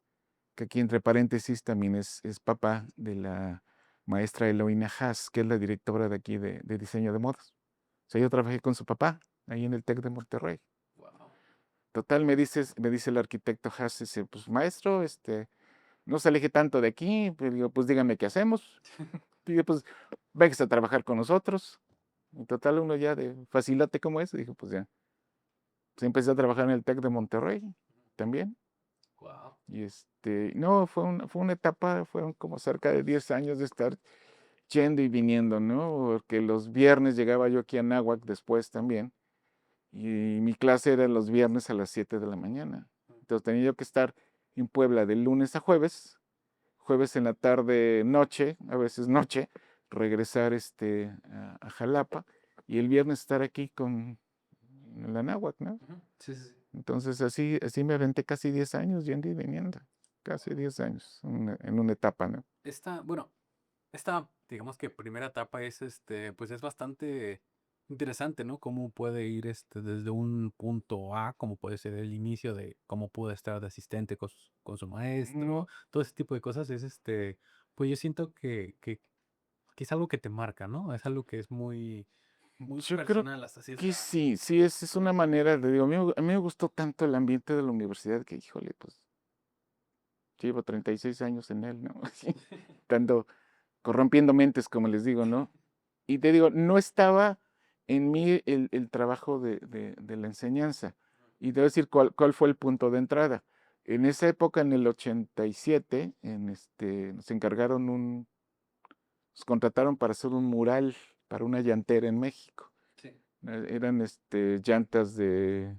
que aquí entre paréntesis también es papá de la maestra Eloína Haas, que es la directora de aquí de diseño de modas. O sea, yo trabajé con su papá ahí en el TEC de Monterrey.
Wow.
Total, me dice el arquitecto Haas, dice, pues maestro, no se aleje tanto de aquí, pero digo, pues dígame qué hacemos. Digo, pues vengas a trabajar con nosotros. En total, uno ya de facilate como es, dijo, pues ya. Pues empecé a trabajar en el TEC de Monterrey también.
Wow.
Y no, fue una etapa, fueron como cerca de 10 años de estar yendo y viniendo, ¿no? Porque los viernes llegaba yo aquí a Náhuac después también, y mi clase era los viernes a las 7 de la mañana. Entonces tenía yo que estar en Puebla de lunes a jueves en la tarde, noche, a veces noche, regresar a Jalapa, y el viernes estar aquí con la Náhuac, ¿no?
Ujú. Sí, sí, sí.
Entonces así me aventé casi 10 años yendo y viniendo, casi
Wow.
10 años en una etapa, ¿no?
Bueno, esta, digamos que primera etapa es pues es bastante interesante, ¿no? Cómo puede ir desde un punto A, como puede ser el inicio de cómo pudo estar de asistente con su
Ujú.
maestro, todo ese tipo de cosas es pues yo siento que es algo que te marca, ¿no? Es algo que es muy
Yo creo
personal hasta
que
cierta.
sí, sí, es una manera, digo, a mí me gustó tanto el ambiente de la universidad que, híjole, pues llevo 36 años en él, ¿no? Así, estando corrompiendo mentes, como les digo, ¿no? Y te digo, no estaba en mí el trabajo de la enseñanza. Y te voy a decir cuál fue el punto de entrada. En esa época, en el 87, nos encargaron nos contrataron para hacer un mural para una llantera en México.
Sí.
Eran llantas de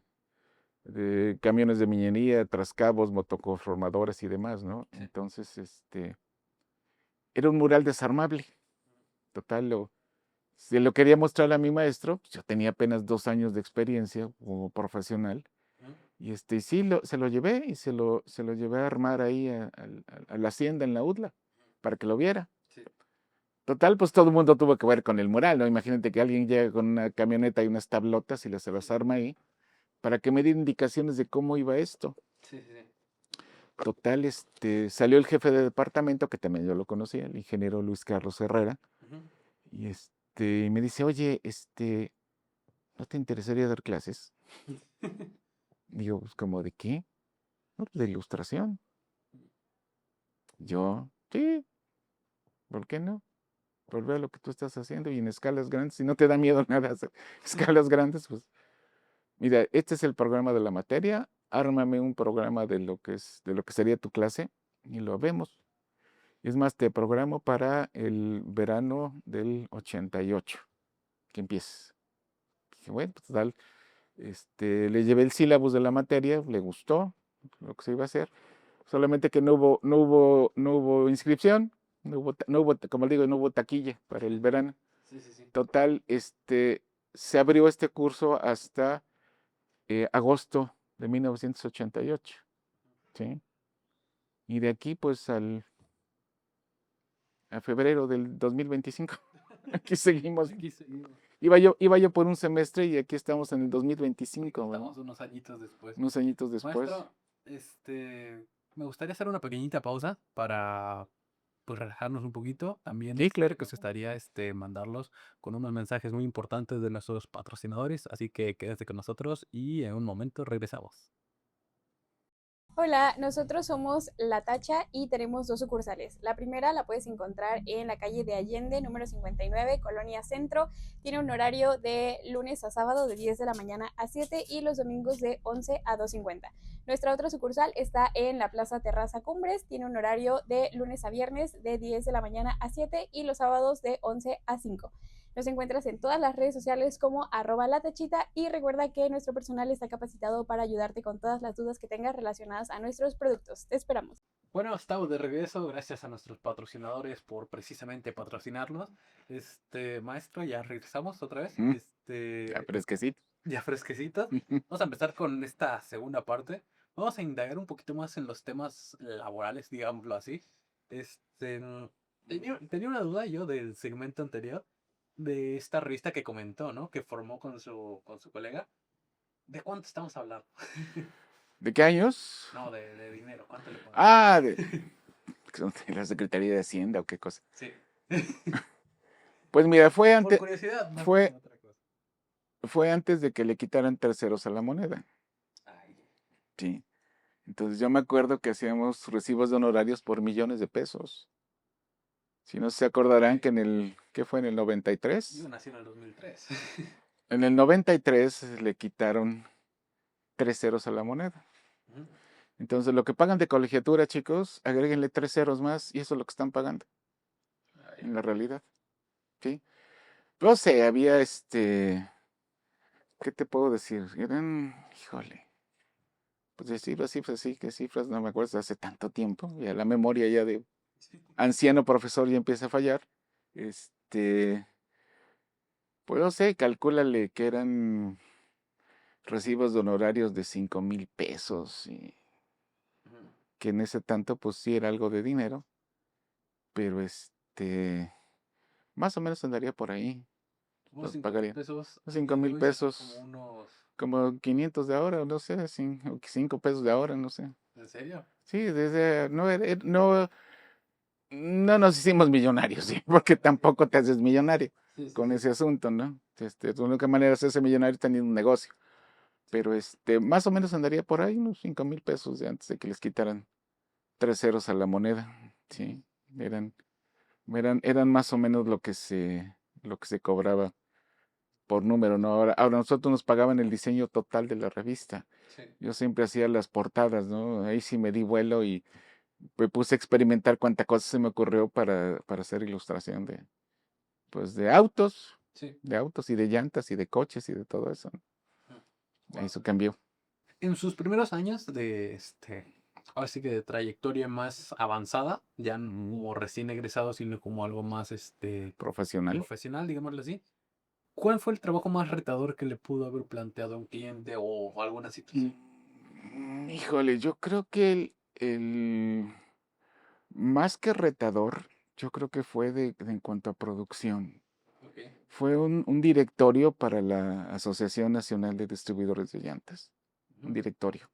camiones de minería, trascabos, motoconformadores y demás, ¿no?
Sí.
Entonces, era un mural desarmable. Total, se lo quería mostrar a mi maestro, pues yo tenía apenas 2 años de experiencia como profesional,
Ujú.
y sí, se lo llevé y se lo llevé a armar ahí a la hacienda en la UDLA para que lo viera.
Sí.
Total, pues todo el mundo tuvo que ver con el mural, ¿no? Imagínate que alguien llega con una camioneta y unas tablotas y se las arma ahí para que me diera indicaciones de cómo iba esto.
Sí, sí, sí.
Total, salió el jefe de departamento, que también yo lo conocía, el ingeniero Luis Carlos Herrera,
Ujú.
y me dice, oye, ¿no te interesaría dar clases? Digo, pues, ¿como de qué? "No, pues, de ilustración". Yo, sí, ¿por qué no? por ver lo que tú estás haciendo y en escalas grandes, si no te da miedo nada hacer escalas grandes, pues mira, este es el programa de la materia, ármame un programa de lo que sería tu clase y lo vemos. Es más, te programo para el verano del 88, que empieces. Dije, bueno, pues tal, le llevé el sílabus de la materia, le gustó lo que se iba a hacer, solamente que no hubo inscripción, como digo, no hubo taquilla para el verano.
Sí, sí, sí.
Total, se abrió este curso hasta agosto de 1988, ¿sí? Y de aquí, pues, a febrero del 2025, aquí seguimos.
Aquí seguimos.
Iba yo por un semestre y aquí estamos en el 2025, ¿verdad?
Estamos unos añitos después.
Unos añitos después.
Maestro, me gustaría hacer una pequeñita pausa para pues relajarnos un poquito. También
Sí, claro
nos
que sí.
gustaría mandarlos con unos mensajes muy importantes de nuestros patrocinadores, así que quédate con nosotros y en un momento regresamos.
Hola, nosotros somos La Tacha y tenemos dos sucursales. La primera la puedes encontrar en la calle de Allende, número 59, Colonia Centro. Tiene un horario de lunes a sábado de 10 de la mañana a 7 y los domingos de 11 a 2:50. Nuestra otra sucursal está en la Plaza Terraza Cumbres. Tiene un horario de lunes a viernes de 10 de la mañana a 7 y los sábados de 11 a 5. Nos encuentras en todas las redes sociales como @latachita y recuerda que nuestro personal está capacitado para ayudarte con todas las dudas que tengas relacionadas a nuestros productos. Te esperamos.
Bueno, estamos de regreso, gracias a nuestros patrocinadores por precisamente patrocinarnos. Maestro, ya regresamos otra vez.
Mm, ya fresquecito.
Ya fresquecitos. Vamos a empezar con esta segunda parte. Vamos a indagar un poquito más en los temas laborales, digámoslo así. Tenía una duda yo del segmento anterior, de esta revista que comentó, ¿no? Que formó con su colega. ¿De cuánto estamos hablando?
¿De qué años?
No, de dinero. ¿Cuánto le ponen?
Ah, de la Secretaría de Hacienda o qué cosa.
Sí.
Pues mira,
Por curiosidad, más
fue,
que otra cosa.
fue antes de que le quitaran terceros a la moneda.
Ay,
Sí. Entonces yo me acuerdo que hacíamos recibos de honorarios por millones de pesos. Si no se acordarán que ¿qué fue? En el
yo
93.
nací en el 2003.
En el 93 le quitaron 3 ceros a la moneda.
Ujú.
Entonces lo que pagan de colegiatura, chicos, agréguenle 3 ceros más y eso es lo que están pagando
Ay,
en la realidad. ¿Sí? No sé, había ¿qué te puedo decir? Eran, híjole, pues de cifras así, que cifras no me acuerdo desde hace tanto tiempo, ya la memoria ya de anciano profesor ya empieza a fallar. Pues no sé, calcúlale que eran recibos de honorarios de 5,000 pesos, y
ujú.
que en ese tanto pues sí era algo de dinero, pero más o menos andaría por ahí,
Unos
los
5,000
pagaría.
pesos al
cinco
día de
mil
hoy ya son como
pesos,
unos.
como 500 de ahora, no sé, 5 pesos de ahora, no sé.
¿En serio?
Sí, no nos hicimos millonarios, sí, porque tampoco te haces millonario
Sí, sí,
con
sí.
ese asunto, ¿no? La única manera de hacerse millonario es teniendo un negocio. Pero más o menos andaría por ahí unos 5,000 pesos de antes de que les quitaran 3 ceros a la moneda.
Ujú.
Sí, eran más o menos lo que se cobraba por número, ¿no? Ahora nosotros nos pagaban el diseño total de la revista.
Sí.
Yo siempre hacía las portadas, ¿no? Ahí sí me di vuelo y me puse a experimentar cuánta cosa se me ocurrió para hacer ilustración pues
Sí.
de autos y de llantas y de coches y de todo eso, ¿no?
Wow.
Eso cambió.
En sus primeros años ahora sí que de trayectoria más avanzada, ya no como recién egresado, sino como algo más
Profesional.
profesional, digámoslo así. ¿Cuál fue el trabajo más retador que le pudo haber planteado a un cliente o alguna situación?
Híjole, yo creo que el más que retador, yo creo que fue en cuanto a producción.
Ok.
Fue un directorio para la Asociación Nacional de Distribuidores de Llantas. Un
Ujú.
directorio.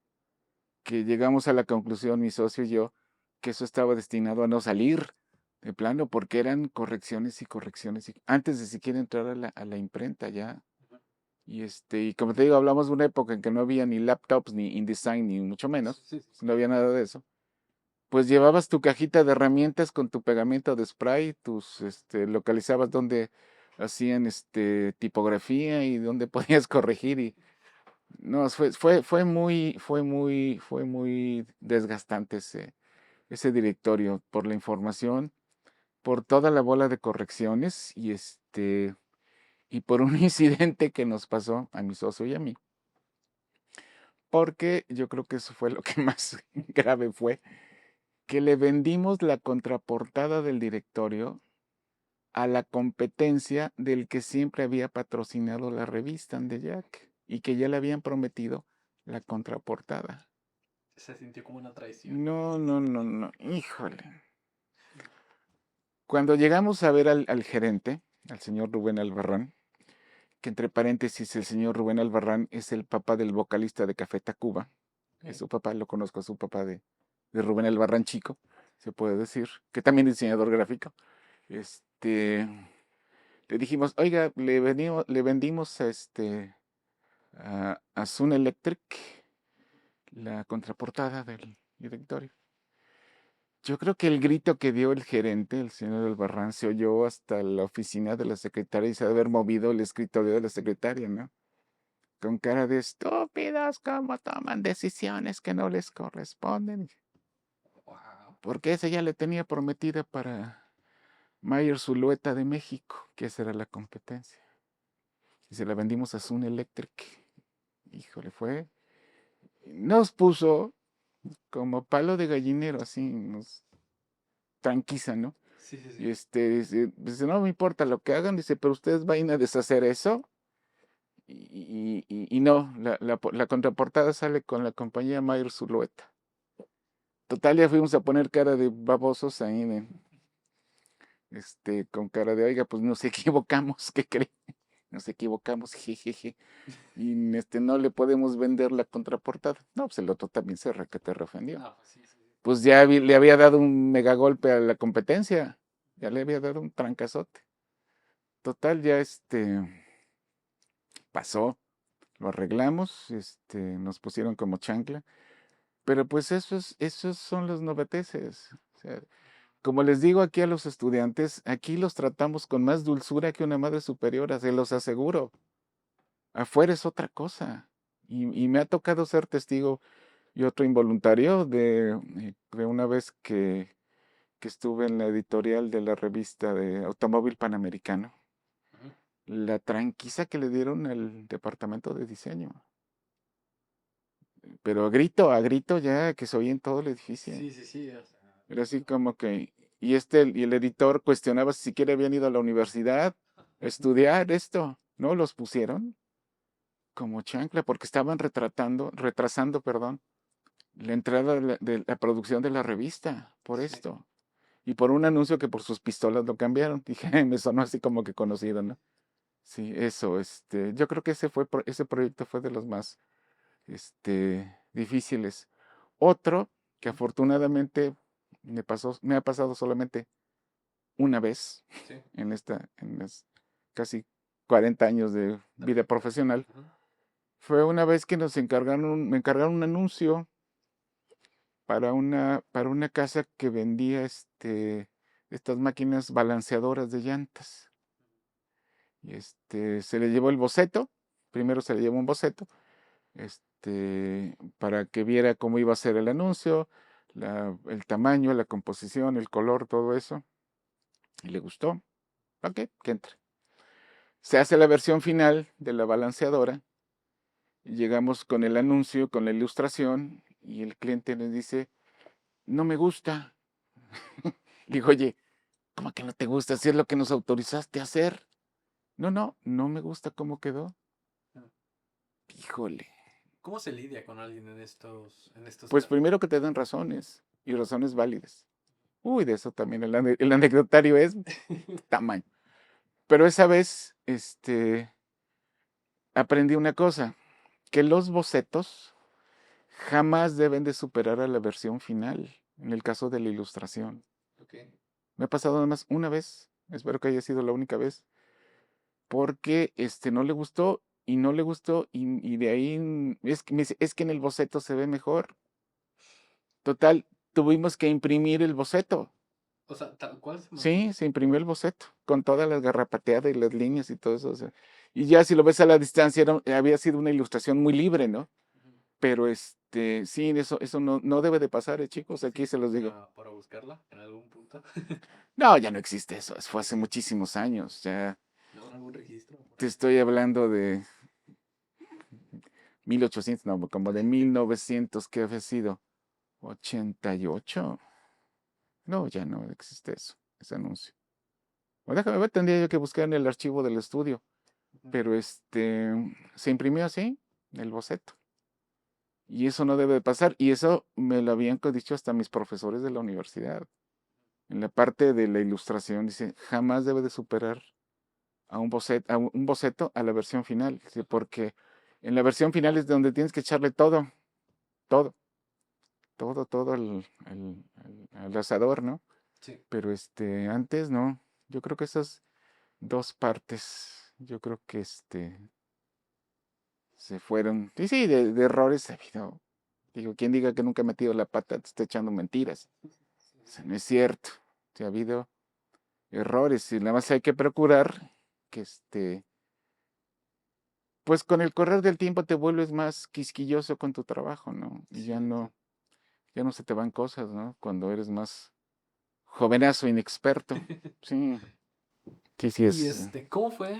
Que llegamos a la conclusión, mi socio y yo, que eso estaba destinado a no salir de plano, porque eran correcciones y correcciones, antes de siquiera entrar a la imprenta ya.
Ujú.
Y como te digo, hablamos de una época en que no había ni laptops, ni InDesign, ni mucho menos,
Sí, sí, sí.
no había nada de eso. pues llevabas tu cajita de herramientas con tu pegamento de spray, localizabas dónde hacían tipografía y dónde podías corregir y no, fue muy desgastante ese directorio por la información, por toda la bola de correcciones y por un incidente que nos pasó a mi socio y a mí, porque yo creo que eso fue lo que más grave fue, que le vendimos la contraportada del directorio a la competencia del que siempre había patrocinado la revista Jack y que ya le habían prometido la contraportada.
Se sintió como una traición.
No, no, no, no, híjole. Cuando llegamos a ver al gerente, al señor Rubén Albarrán, que entre paréntesis el señor Rubén Albarrán es el papá del vocalista de Café Tacuba, es su papá, lo conozco, es su papá de Rubén Albarrán chico, se puede decir, que también es diseñador gráfico. Le dijimos, oiga, le vendimos a Sun Electric la contraportada del directorio. Yo creo que el grito que dio el gerente, el señor Albarrán, se oyó hasta la oficina de la secretaria y se ha de haber movido el escritorio de la secretaria, ¿no? Con cara de estúpidos, cómo toman decisiones que no les corresponden.
Wow.
Porque esa ya le tenía prometida para Mayer Zulueta de México, que esa era la competencia. Y se la vendimos a Sun Electric. Híjole, nos puso como palo de gallinero, así, nos tranquiza, ¿no?
Sí, sí,
Y
sí.
dice, no me importa lo que hagan, dice, pero ustedes vayan a deshacer eso. Y no, la contraportada sale con la compañía Mayer Zulueta. Total, ya fuimos a poner cara de babosos ahí, con cara de, oiga, pues nos equivocamos, ¿qué cree? Nos equivocamos, jejeje. Y no le podemos vender la contraportada. No, pues el otro también se requete reofendió.
No, pues sí, sí, sí.
Pues ya le había dado un mega golpe a la competencia. Ya le había dado un trancazote. Total, ya pasó. Lo arreglamos, nos pusieron como chancla. Pero pues esos son los novateces. O sea, como les digo aquí a los estudiantes, aquí los tratamos con más dulzura que una madre superiora, se los aseguro. Afuera es otra cosa. Y me ha tocado ser testigo y otro involuntario de una vez que estuve en la editorial de la revista de Automóvil Panamericano.
Ujú.
La tranquiza que le dieron al departamento de diseño. Pero a grito ya que se oía en todo el edificio.
Sí, sí, sí. O sea,
Era así como que, y el editor cuestionaba si siquiera habían ido a la universidad a estudiar esto. No, los pusieron como chancla porque estaban retrasando, perdón, la entrada de la producción de la revista por
sí.
esto. Y por un anuncio que por sus pistolas lo cambiaron. Dije, me sonó así como que conocido, ¿no? Sí, eso, yo creo que ese proyecto fue de los más, difíciles. Otro que afortunadamente me ha pasado solamente una vez
Sí.
en los casi 40 años de vida profesional,
Ujú.
fue una vez que me encargaron un anuncio para una casa que vendía estas máquinas balanceadoras de llantas. Y se le llevó el boceto, primero se le llevó un boceto, para que viera cómo iba a ser el anuncio, el tamaño, la composición, el color, todo eso. Y le gustó. Ok, que entre. Se hace la versión final de la balanceadora. Y llegamos con el anuncio, con la ilustración, y el cliente nos dice, no me gusta. Digo, oye, ¿cómo que no te gusta? Si es lo que nos autorizaste a hacer. No, no, no me gusta cómo quedó.
Ah.
Híjole.
¿Cómo se lidia con alguien en estos
Pues
casos?
primero que te den razones y razones válidas. Uy, de eso también el anecdotario es tamaño. Pero esa vez, aprendí una cosa, que los bocetos jamás deben de superar a la versión final, en el caso de la ilustración.
Ok.
Me ha pasado nada más una vez, espero que haya sido la única vez, porque no le gustó y no le gustó y de ahí es que me dice, es que en el boceto se ve mejor. Total, tuvimos que imprimir el boceto.
O sea, tal cual se mandó.
Sí, se imprimió el boceto con todas las garrapateadas y las líneas y todo eso. O sea, y ya si lo ves a la distancia, había sido una ilustración muy libre, ¿no?
Ujú.
Pero sí, eso no debe de pasar, chicos, aquí se los digo.
Para buscarla en algún punto.
No, ya no existe eso, fue hace muchísimos años, ya
No, en algún registro.
te estoy hablando de 1800, no, como de 1900, ¿qué había sido? 88. No, ya no existe eso, ese anuncio. O déjame ver, tendría yo que buscar en el archivo del estudio,
Ujú.
pero se imprimió así, el boceto. Y eso no debe de pasar, y eso me lo habían dicho hasta mis profesores de la universidad. En la parte de la ilustración dice, jamás debe de superar un boceto a la versión final, ¿sí? Porque en la versión final es donde tienes que echarle todo, todo, todo al asador, ¿no?
Sí.
Pero antes no. Yo creo que esas dos partes, yo creo que se fueron. Sí, sí, de errores ha habido. Digo, quien diga que nunca ha metido la pata te está echando mentiras. O sea, no es cierto. Sí, ha habido errores y nada más hay que procurar que pues con el correr del tiempo te vuelves más quisquilloso con tu trabajo, ¿no? Y
Sí.
ya no se te van cosas, ¿no? Cuando eres más jovenazo, inexperto. Sí, sí, sí
Y
es.
¿cómo fue?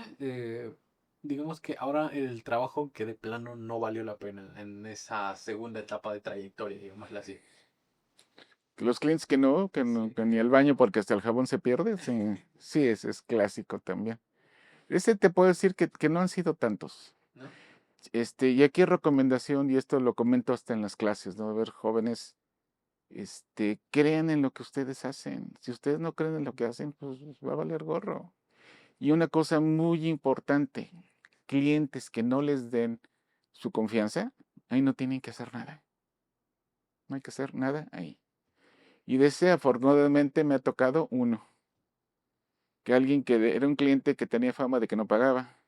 Digamos que ahora el trabajo que de plano no valió la pena en esa segunda etapa de trayectoria, digámoslo así.
Los clientes que no,
Sí.
que ni el baño porque hasta el jabón se pierde, sí, sí, es clásico también. Ese te puedo decir que no han sido tantos.
¿No?
Y aquí recomendación, y esto lo comento hasta en las clases, ¿no? A ver, jóvenes, crean en lo que ustedes hacen. Si ustedes no creen en lo que hacen, pues va a valer gorro. Y una cosa muy importante, clientes que no les den su confianza, ahí no tienen que hacer nada. No hay que hacer nada ahí. Y de ese, afortunadamente, me ha tocado uno, que alguien era un cliente que tenía fama de que no pagaba,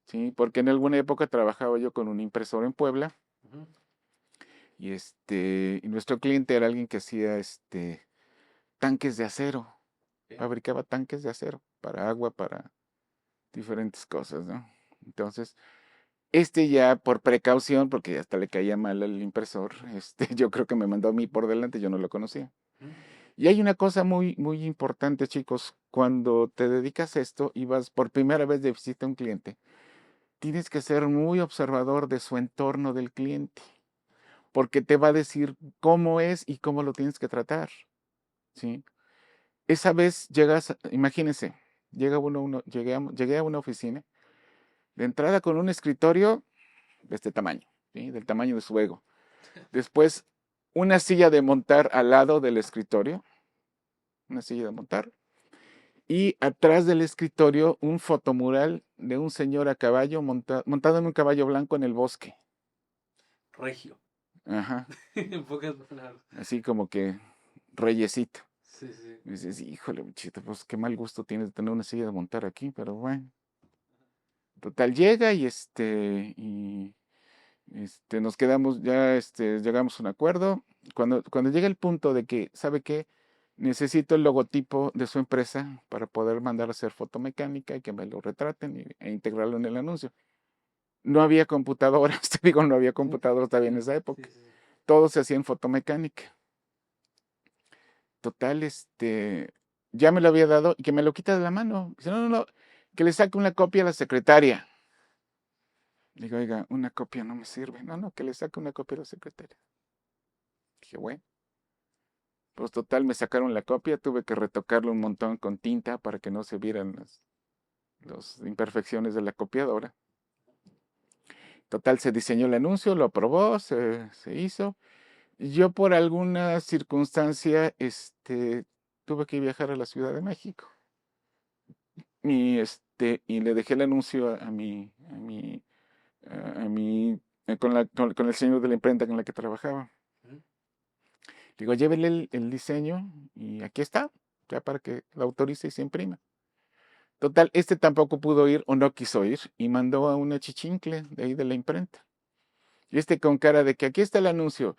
¿sí? Porque en alguna época trabajaba yo con un impresor en Puebla,
Ujú.
y nuestro cliente era alguien que hacía, tanques de acero,
Ok.
fabricaba tanques de acero para agua, para diferentes cosas, ¿no? Entonces, ya por precaución, porque hasta le caía mal al impresor, yo creo que me mandó a mí por delante, yo no lo conocía.
Ujú.
Y hay una cosa muy, muy importante, chicos, cuando te dedicas a esto y vas por primera vez de visita a un cliente, tienes que ser muy observador de su entorno del cliente, porque te va a decir cómo es y cómo lo tienes que tratar, ¿sí? Esa vez imagínense, llegué a una oficina, de entrada con un escritorio de este tamaño, ¿sí? Del tamaño de su ego. Después, una silla de montar al lado del escritorio, una silla de montar. Y atrás del escritorio, un fotomural de un señor a caballo montado en un caballo blanco en el bosque.
Regio.
Ajá,
En pocas palabras.
así como que reyesito.
Sí, sí.
Y dices, híjole, muchito, pues qué mal gusto tienes de tener una silla de montar aquí, pero bueno. Total, llega nos quedamos, ya llegamos a un acuerdo. Cuando llega el punto de que, ¿sabe qué? Necesito el logotipo de su empresa para poder mandar a hacer fotomecánica y que me lo retraten e integrarlo en el anuncio. No había computadoras, te digo, no había computadoras todavía en esa
Sí,
época.
sí, sí.
Todo se hacía en fotomecánica. Total, ya me lo había dado y que me lo quita de la mano. Dice, no, no, no, que le saque una copia a la secretaria. Digo, oiga, una copia no me sirve. No, no, que le saque una copia a la secretaria. Dije, bueno. Pues total, me sacaron la copia, tuve que retocarlo un montón con tinta para que no se vieran las imperfecciones de la copiadora. Total, se diseñó el anuncio, lo aprobó, se hizo. Yo por alguna circunstancia, tuve que viajar a la Ciudad de México. Y le dejé el anuncio con el señor de la imprenta con la que trabajaba.
Ujú.
Digo, llévele el diseño y aquí está, ya para que lo autorice y se imprima. Total, tampoco pudo ir o no quiso ir y mandó a una chichincle de ahí de la imprenta. Y con cara de que aquí está el anuncio,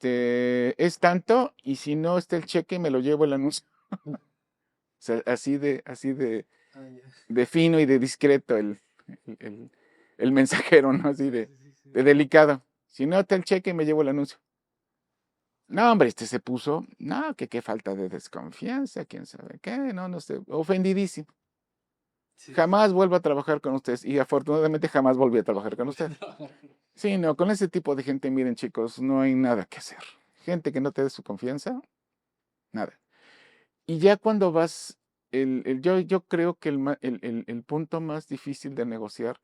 es tanto, y si no está el cheque, me lo llevo el anuncio. O sea, de fino y de discreto el, el- el mensajero, ¿no? Así de delicado. Si no está el cheque, me llevo el anuncio. No, hombre, se puso, no, que qué falta de desconfianza, quién sabe qué, no sé, ofendidísimo. Jamás vuelvo a trabajar con ustedes y afortunadamente jamás volví a trabajar con ustedes. Sí, no, con ese tipo de gente, miren chicos, no hay nada que hacer. Gente que no te dé su confianza, nada. Y ya cuando vas, yo creo que el punto más difícil de negociar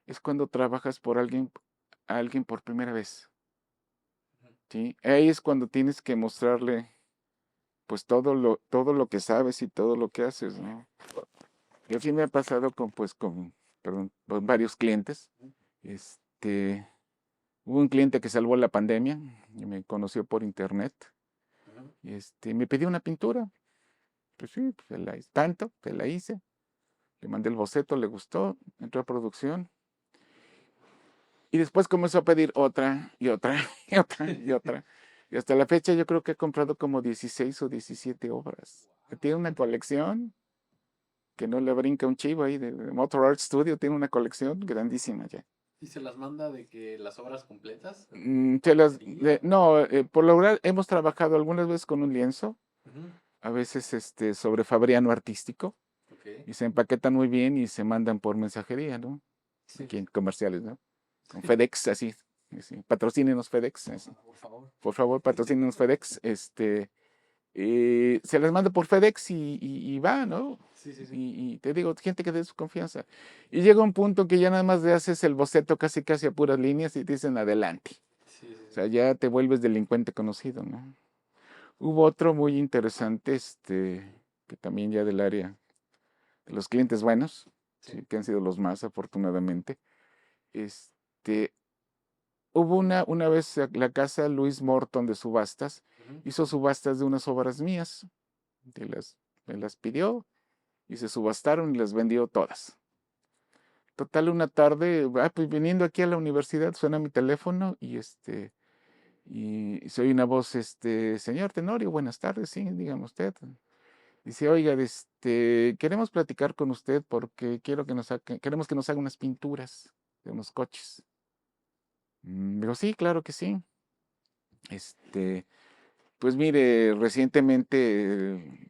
es cuando trabajas por alguien por primera vez, ¿sí? Ahí es cuando tienes que mostrarle, pues, todo lo que sabes y todo lo que haces, ¿no? Y así me ha pasado perdón, con varios clientes. Este, Hubo un cliente que salvó la pandemia y me conoció por internet. Me pidió una pintura. Pues sí, pues se la hice. Le mandé el boceto, le gustó, entró a producción. Y después comenzó a pedir otra y otra y otra y otra. Y hasta la fecha yo creo que he comprado como 16 o 17 obras. Tiene una colección que no le brinca un chivo ahí de Motor Art Studio. Tiene una colección grandísima ya.
¿Y se las manda de que las obras completas?
No, por lo general hemos trabajado algunas veces con un lienzo,
Ujú.
a veces sobre fabriano artístico,
Ok.
y se empaquetan muy bien y se mandan por mensajería, ¿no?
Sí.
Aquí en comerciales, ¿no? Con FedEx, así. Patrocínenos FedEx, así.
Por favor.
Por favor, patrocínenos FedEx. Se las manda por FedEx y va, ¿no?
Sí, sí, sí.
Y te digo, gente que dé su confianza. Y llega un punto que ya nada más le haces el boceto casi casi a puras líneas y te dicen adelante.
Sí, sí,
O
sí.
sea, ya te vuelves delincuente conocido, ¿no? Hubo otro muy interesante, que también ya del área de los clientes buenos,
Sí.
sí, que han sido los más afortunadamente. Este, Hubo una vez la casa Luis Morton de subastas,
Ujú.
hizo subastas de unas obras mías, me las pidió y se subastaron y las vendió todas. Total, una tarde, pues viniendo aquí a la universidad, suena mi teléfono y soy una voz, señor Tenorio, buenas tardes, sí, dígame usted. Dice, oiga, queremos platicar con usted porque queremos que nos haga unas pinturas de unos coches. Digo, sí, claro que sí. Pues mire, recientemente,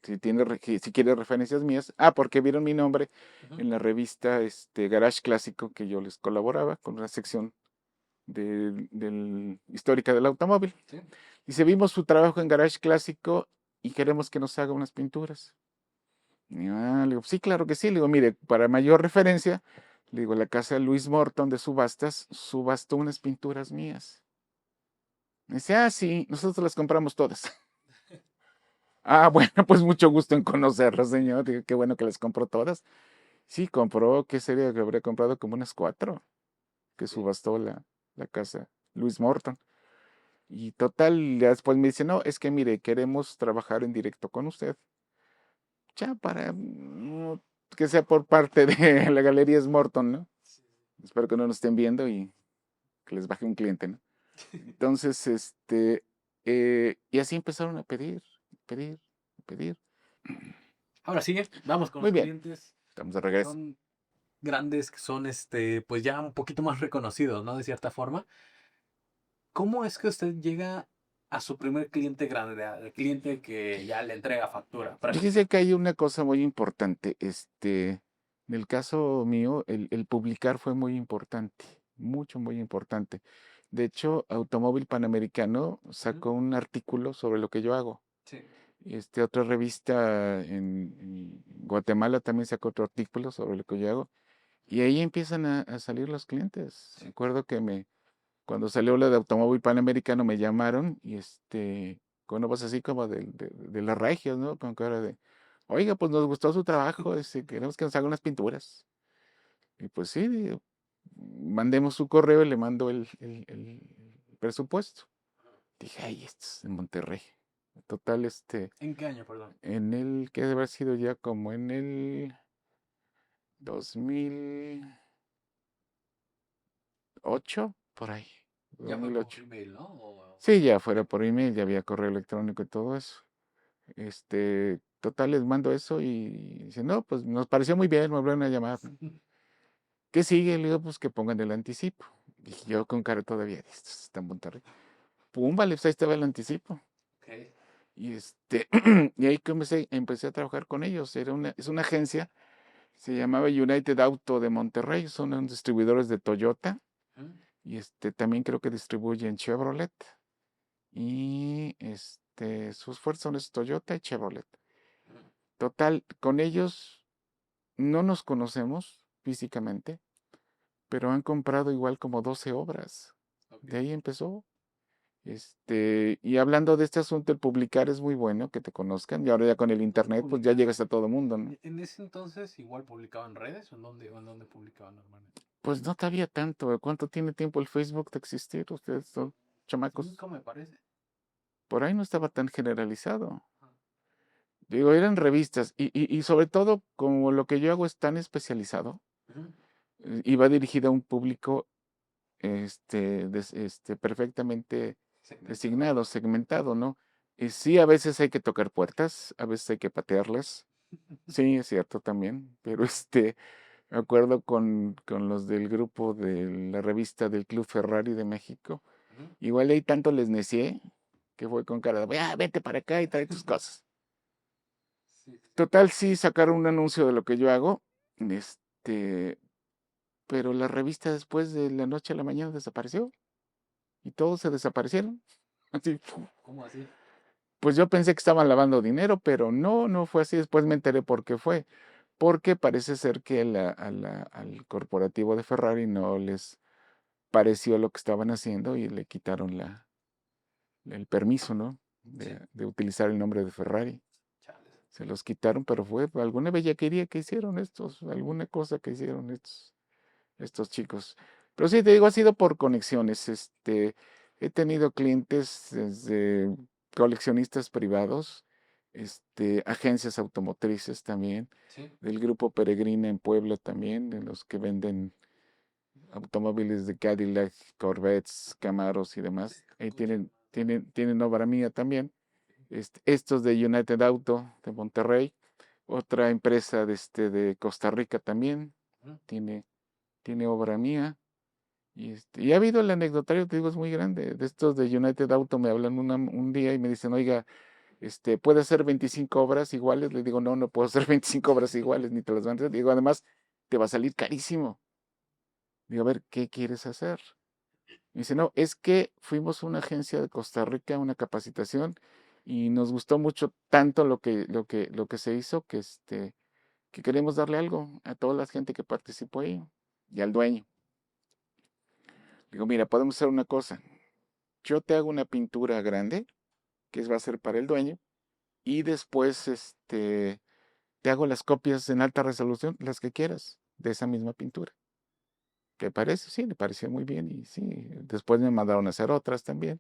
si quiere referencias mías, porque vieron mi nombre
Ujú.
en la revista Garage Clásico que yo les colaboraba con una sección histórica del automóvil.
Sí.
Dice, vimos su trabajo en Garage Clásico y queremos que nos haga unas pinturas. Le digo, sí, claro que sí. Le digo, mire, para mayor referencia, le digo, la casa Luis Morton de subastas subastó unas pinturas mías. Me dice, sí, nosotros las compramos todas. Bueno, pues mucho gusto en conocerlo, señor. Digo, qué bueno que las compró todas. Sí, compró, ¿qué sería? Que habría comprado como unas 4 que
Sí.
subastó la casa Luis Morton. Y total, ya después me dice, no, es que mire, queremos trabajar en directo con usted. Ya para que sea por parte de la Galería Morton, ¿no?
Sí,
Espero que no nos estén viendo y que les baje un cliente, ¿no? Entonces, y así empezaron a pedir, pedir.
Ahora sigue, vamos con
Muy
los
bien,
clientes
estamos de
que
regreso.
son grandes, que son pues ya un poquito más reconocidos, ¿no? De cierta forma. ¿Cómo es que usted llega a su primer cliente grande, al cliente que ya le entrega factura?
Fíjese que hay una cosa muy importante. En el caso mío, el publicar fue muy importante, mucho, muy importante. De hecho, Automóvil Panamericano
Ujú.
sacó un artículo sobre lo que yo hago.
Sí.
Otra revista en Guatemala también sacó otro artículo sobre lo que yo hago. Y ahí empiezan a salir los clientes.
Sí.
Recuerdo que cuando salió la de Automóvil Panamericano me llamaron y con una voz así como de las regias, ¿no? Con cara de, oiga, pues nos gustó su trabajo, queremos que nos haga unas pinturas. Y pues sí, digo, mandemos su correo y le mando el presupuesto. Dije, ay, esto es en Monterrey. Total,
¿En qué año, perdón?
que debe haber sido ya como en el 2008, por ahí,
Ya fue por
2008.
email, ¿no? O...
Sí, ya fuera por email, ya había correo electrónico y todo eso. Total, les mando eso y dice, no, pues nos pareció muy bien, me volvieron a llamar. ¿Qué sigue? Le digo, pues que pongan el anticipo. Y yo con cara todavía, esto está en Monterrey. Pum, vale, pues ahí estaba el anticipo.
Ok.
Y y ahí empecé a trabajar con ellos. Es una agencia, se llamaba United Auto de Monterrey, son unos distribuidores de Toyota.
Ujú.
Y también creo que distribuyen Chevrolet. Y sus fuerzas son Toyota y Chevrolet.
Ujú.
Total, con ellos no nos conocemos físicamente, pero han comprado igual como 12 obras.
Ok.
De ahí empezó. Y hablando de este asunto, el publicar es muy bueno, que te conozcan. Y ahora ya con el internet, pues ya
Publicar.
llegas a todo mundo, ¿no?
En ese entonces igual publicaban redes o en dónde publicaban normalmente.
Pues no te había tanto. ¿Cuánto tiene tiempo el Facebook de existir? Ustedes son chamacos.
Cinco me parece.
Por ahí no estaba tan generalizado.
Ajá.
Digo, eran revistas. Y sobre todo, como lo que yo hago es tan especializado,
Ujú.
y va dirigido a un público perfectamente
Segmentado.
designado, segmentado, ¿no? Y sí, a veces hay que tocar puertas, a veces hay que patearlas. Sí, es cierto también, pero me acuerdo con los del grupo de la revista del Club Ferrari de México,
Ujú.
igual ahí tanto les necié que fue con cara de, vete para acá y trae tus cosas.
Sí, sí.
Total, sí, sacaron un anuncio de lo que yo hago, este, pero la revista después de la noche a la mañana desapareció y todos se desaparecieron. Así,
¿Cómo así?
pues yo pensé que estaban lavando dinero, pero no, no fue así. Después me enteré por qué fue. Porque parece ser que al corporativo de Ferrari no les pareció lo que estaban haciendo y le quitaron el permiso, ¿no?
Sí.
De utilizar el nombre de Ferrari.
Chales.
Se los quitaron, pero fue alguna bellaquería que hicieron alguna cosa que hicieron estos chicos. Pero sí, te digo, ha sido por conexiones. He tenido clientes desde coleccionistas privados, agencias automotrices también,
Sí.
del grupo Peregrina en Puebla también, de los que venden automóviles de Cadillac, Corvettes, Camaros y demás. Ahí
Coche.
tienen obra mía también. Estos de United Auto de Monterrey, otra empresa de Costa Rica también
Ujú.
tiene obra mía. Y ha habido el anecdotario, te digo, es muy grande. De estos de United Auto me hablan un día y me dicen, oiga, ¿puede hacer 25 obras iguales? Le digo, no, no puedo hacer 25 obras iguales, ni te las van a hacer. Digo, además, te va a salir carísimo. Digo, a ver, ¿qué quieres hacer? Me dice, no, es que fuimos a una agencia de Costa Rica, una capacitación, y nos gustó mucho tanto lo que se hizo que queremos darle algo a toda la gente que participó ahí y al dueño. Digo, mira, podemos hacer una cosa. Yo te hago una pintura grande, que va a ser para el dueño, y después te hago las copias en alta resolución, las que quieras, de esa misma pintura. ¿Te parece? Sí, le pareció muy bien y sí, después me mandaron a hacer otras también.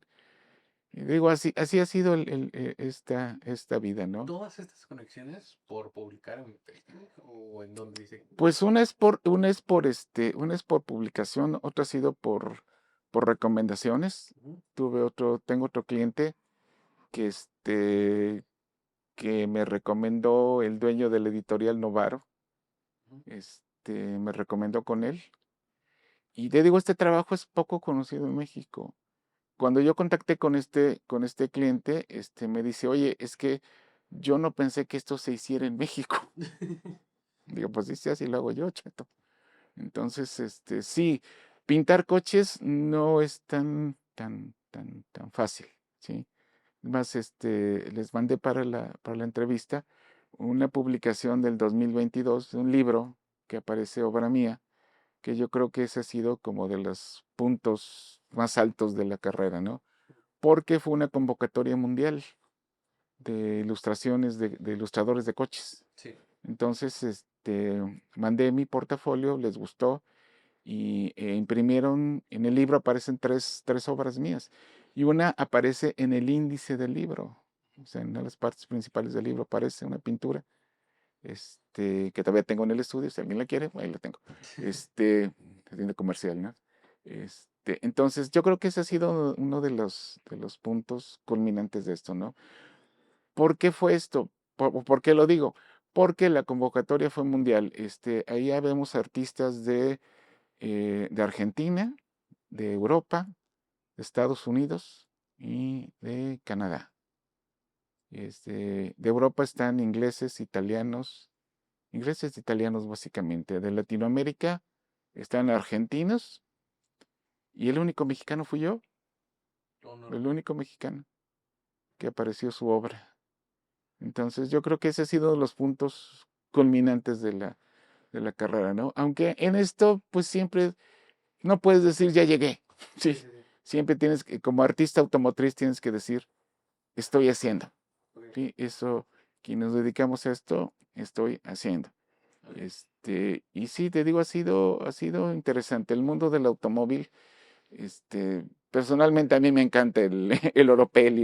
Y digo, así ha sido esta vida, ¿no?
¿Todas estas conexiones por publicar en Facebook o en donde dice?
Pues una es por publicación, otra ha sido por recomendaciones.
Ujú.
Tengo otro cliente que que me recomendó el dueño del editorial Novaro,
Ujú.
me recomendó con él. Y te digo, este trabajo es poco conocido en México. Cuando yo contacté con este cliente, me dice, oye, es que yo no pensé que esto se hiciera en México. Digo, pues dice, así lo hago yo, chato. Entonces, sí, pintar coches no es tan fácil, ¿sí? Más, les mandé para la entrevista una publicación del 2022, un libro que aparece obra mía, que yo creo que ese ha sido como de los puntos más altos de la carrera, ¿no? Porque fue una convocatoria mundial de ilustraciones, de ilustradores de coches.
Sí.
Entonces, mandé mi portafolio, les gustó imprimieron, en el libro aparecen tres obras mías y una aparece en el índice del libro, o sea, en una de las partes principales del libro aparece una pintura, que todavía tengo en el estudio, si alguien la quiere, ahí la tengo, es de comercial, ¿no? Entonces, yo creo que ese ha sido uno de los puntos culminantes de esto, ¿no? ¿Por qué fue esto? ¿Por qué lo digo? Porque la convocatoria fue mundial. Ahí ya vemos artistas de Argentina, de Europa, de Estados Unidos y de Canadá. De Europa están ingleses e italianos básicamente. De Latinoamérica están argentinos y el único mexicano fui yo, el único mexicano que apareció su obra. Entonces yo creo que ese ha sido los puntos culminantes de la carrera, ¿no? Aunque en esto, pues siempre no puedes decir ya llegué. Sí, siempre tienes que, como artista automotriz, tienes que decir estoy haciendo. Sí, eso, quienes nos dedicamos a esto, estoy haciendo. Y sí, te digo, ha sido interesante. El mundo del automóvil, personalmente a mí me encanta el oropel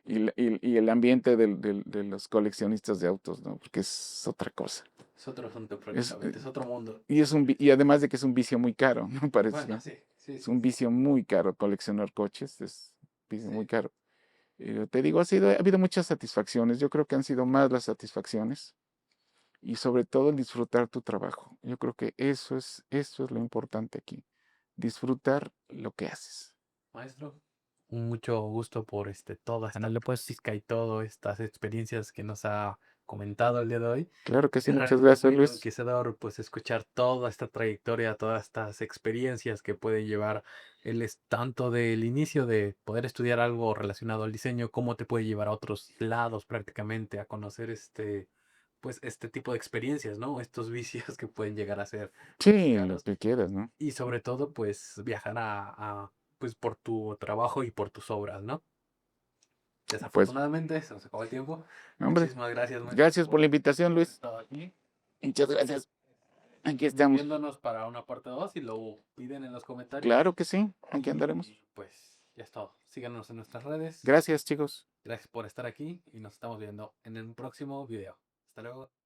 y el ambiente de los coleccionistas de autos, ¿no? Porque es otra cosa.
Es otro asunto
Es,
prácticamente, es otro mundo.
y además de que es un vicio muy caro, ¿no? Parece,
Bueno,
¿no?
sí, sí,
Es
sí,
un
sí.
vicio muy caro. Coleccionar coches es un vicio muy
Sí.
caro. Te digo, ha habido muchas satisfacciones. Yo creo que han sido más las satisfacciones y sobre todo el disfrutar tu trabajo. Yo creo que eso es lo importante aquí. Disfrutar lo que haces.
Maestro, mucho gusto por toda esta plática y todas estas experiencias que nos ha comentado el día de hoy.
Claro que sí,
Es
muchas
realmente
gracias,
muy
Luis.
enriquecedor pues escuchar toda esta trayectoria, todas estas experiencias que puede llevar tanto del inicio de poder estudiar algo relacionado al diseño, como te puede llevar a otros lados prácticamente a conocer pues este tipo de experiencias, ¿no? Estos vicios que pueden llegar a ser
Sí, lo
caros.
que quieras, ¿no?
Y sobre todo, pues viajar pues por tu trabajo y por tus obras, ¿no?
Pues,
Desafortunadamente, se nos acabó el tiempo.
hombre,
Muchísimas gracias, maestro,
gracias por la invitación,
por
Luis.
estar aquí.
Muchas gracias. Aquí estamos.
Viéndonos para una parte 2 y lo piden en los comentarios.
Claro que sí, aquí andaremos.
Y pues ya es todo. Síganos en nuestras redes.
Gracias, chicos.
Gracias por estar aquí y nos estamos viendo en el próximo video. Hasta luego.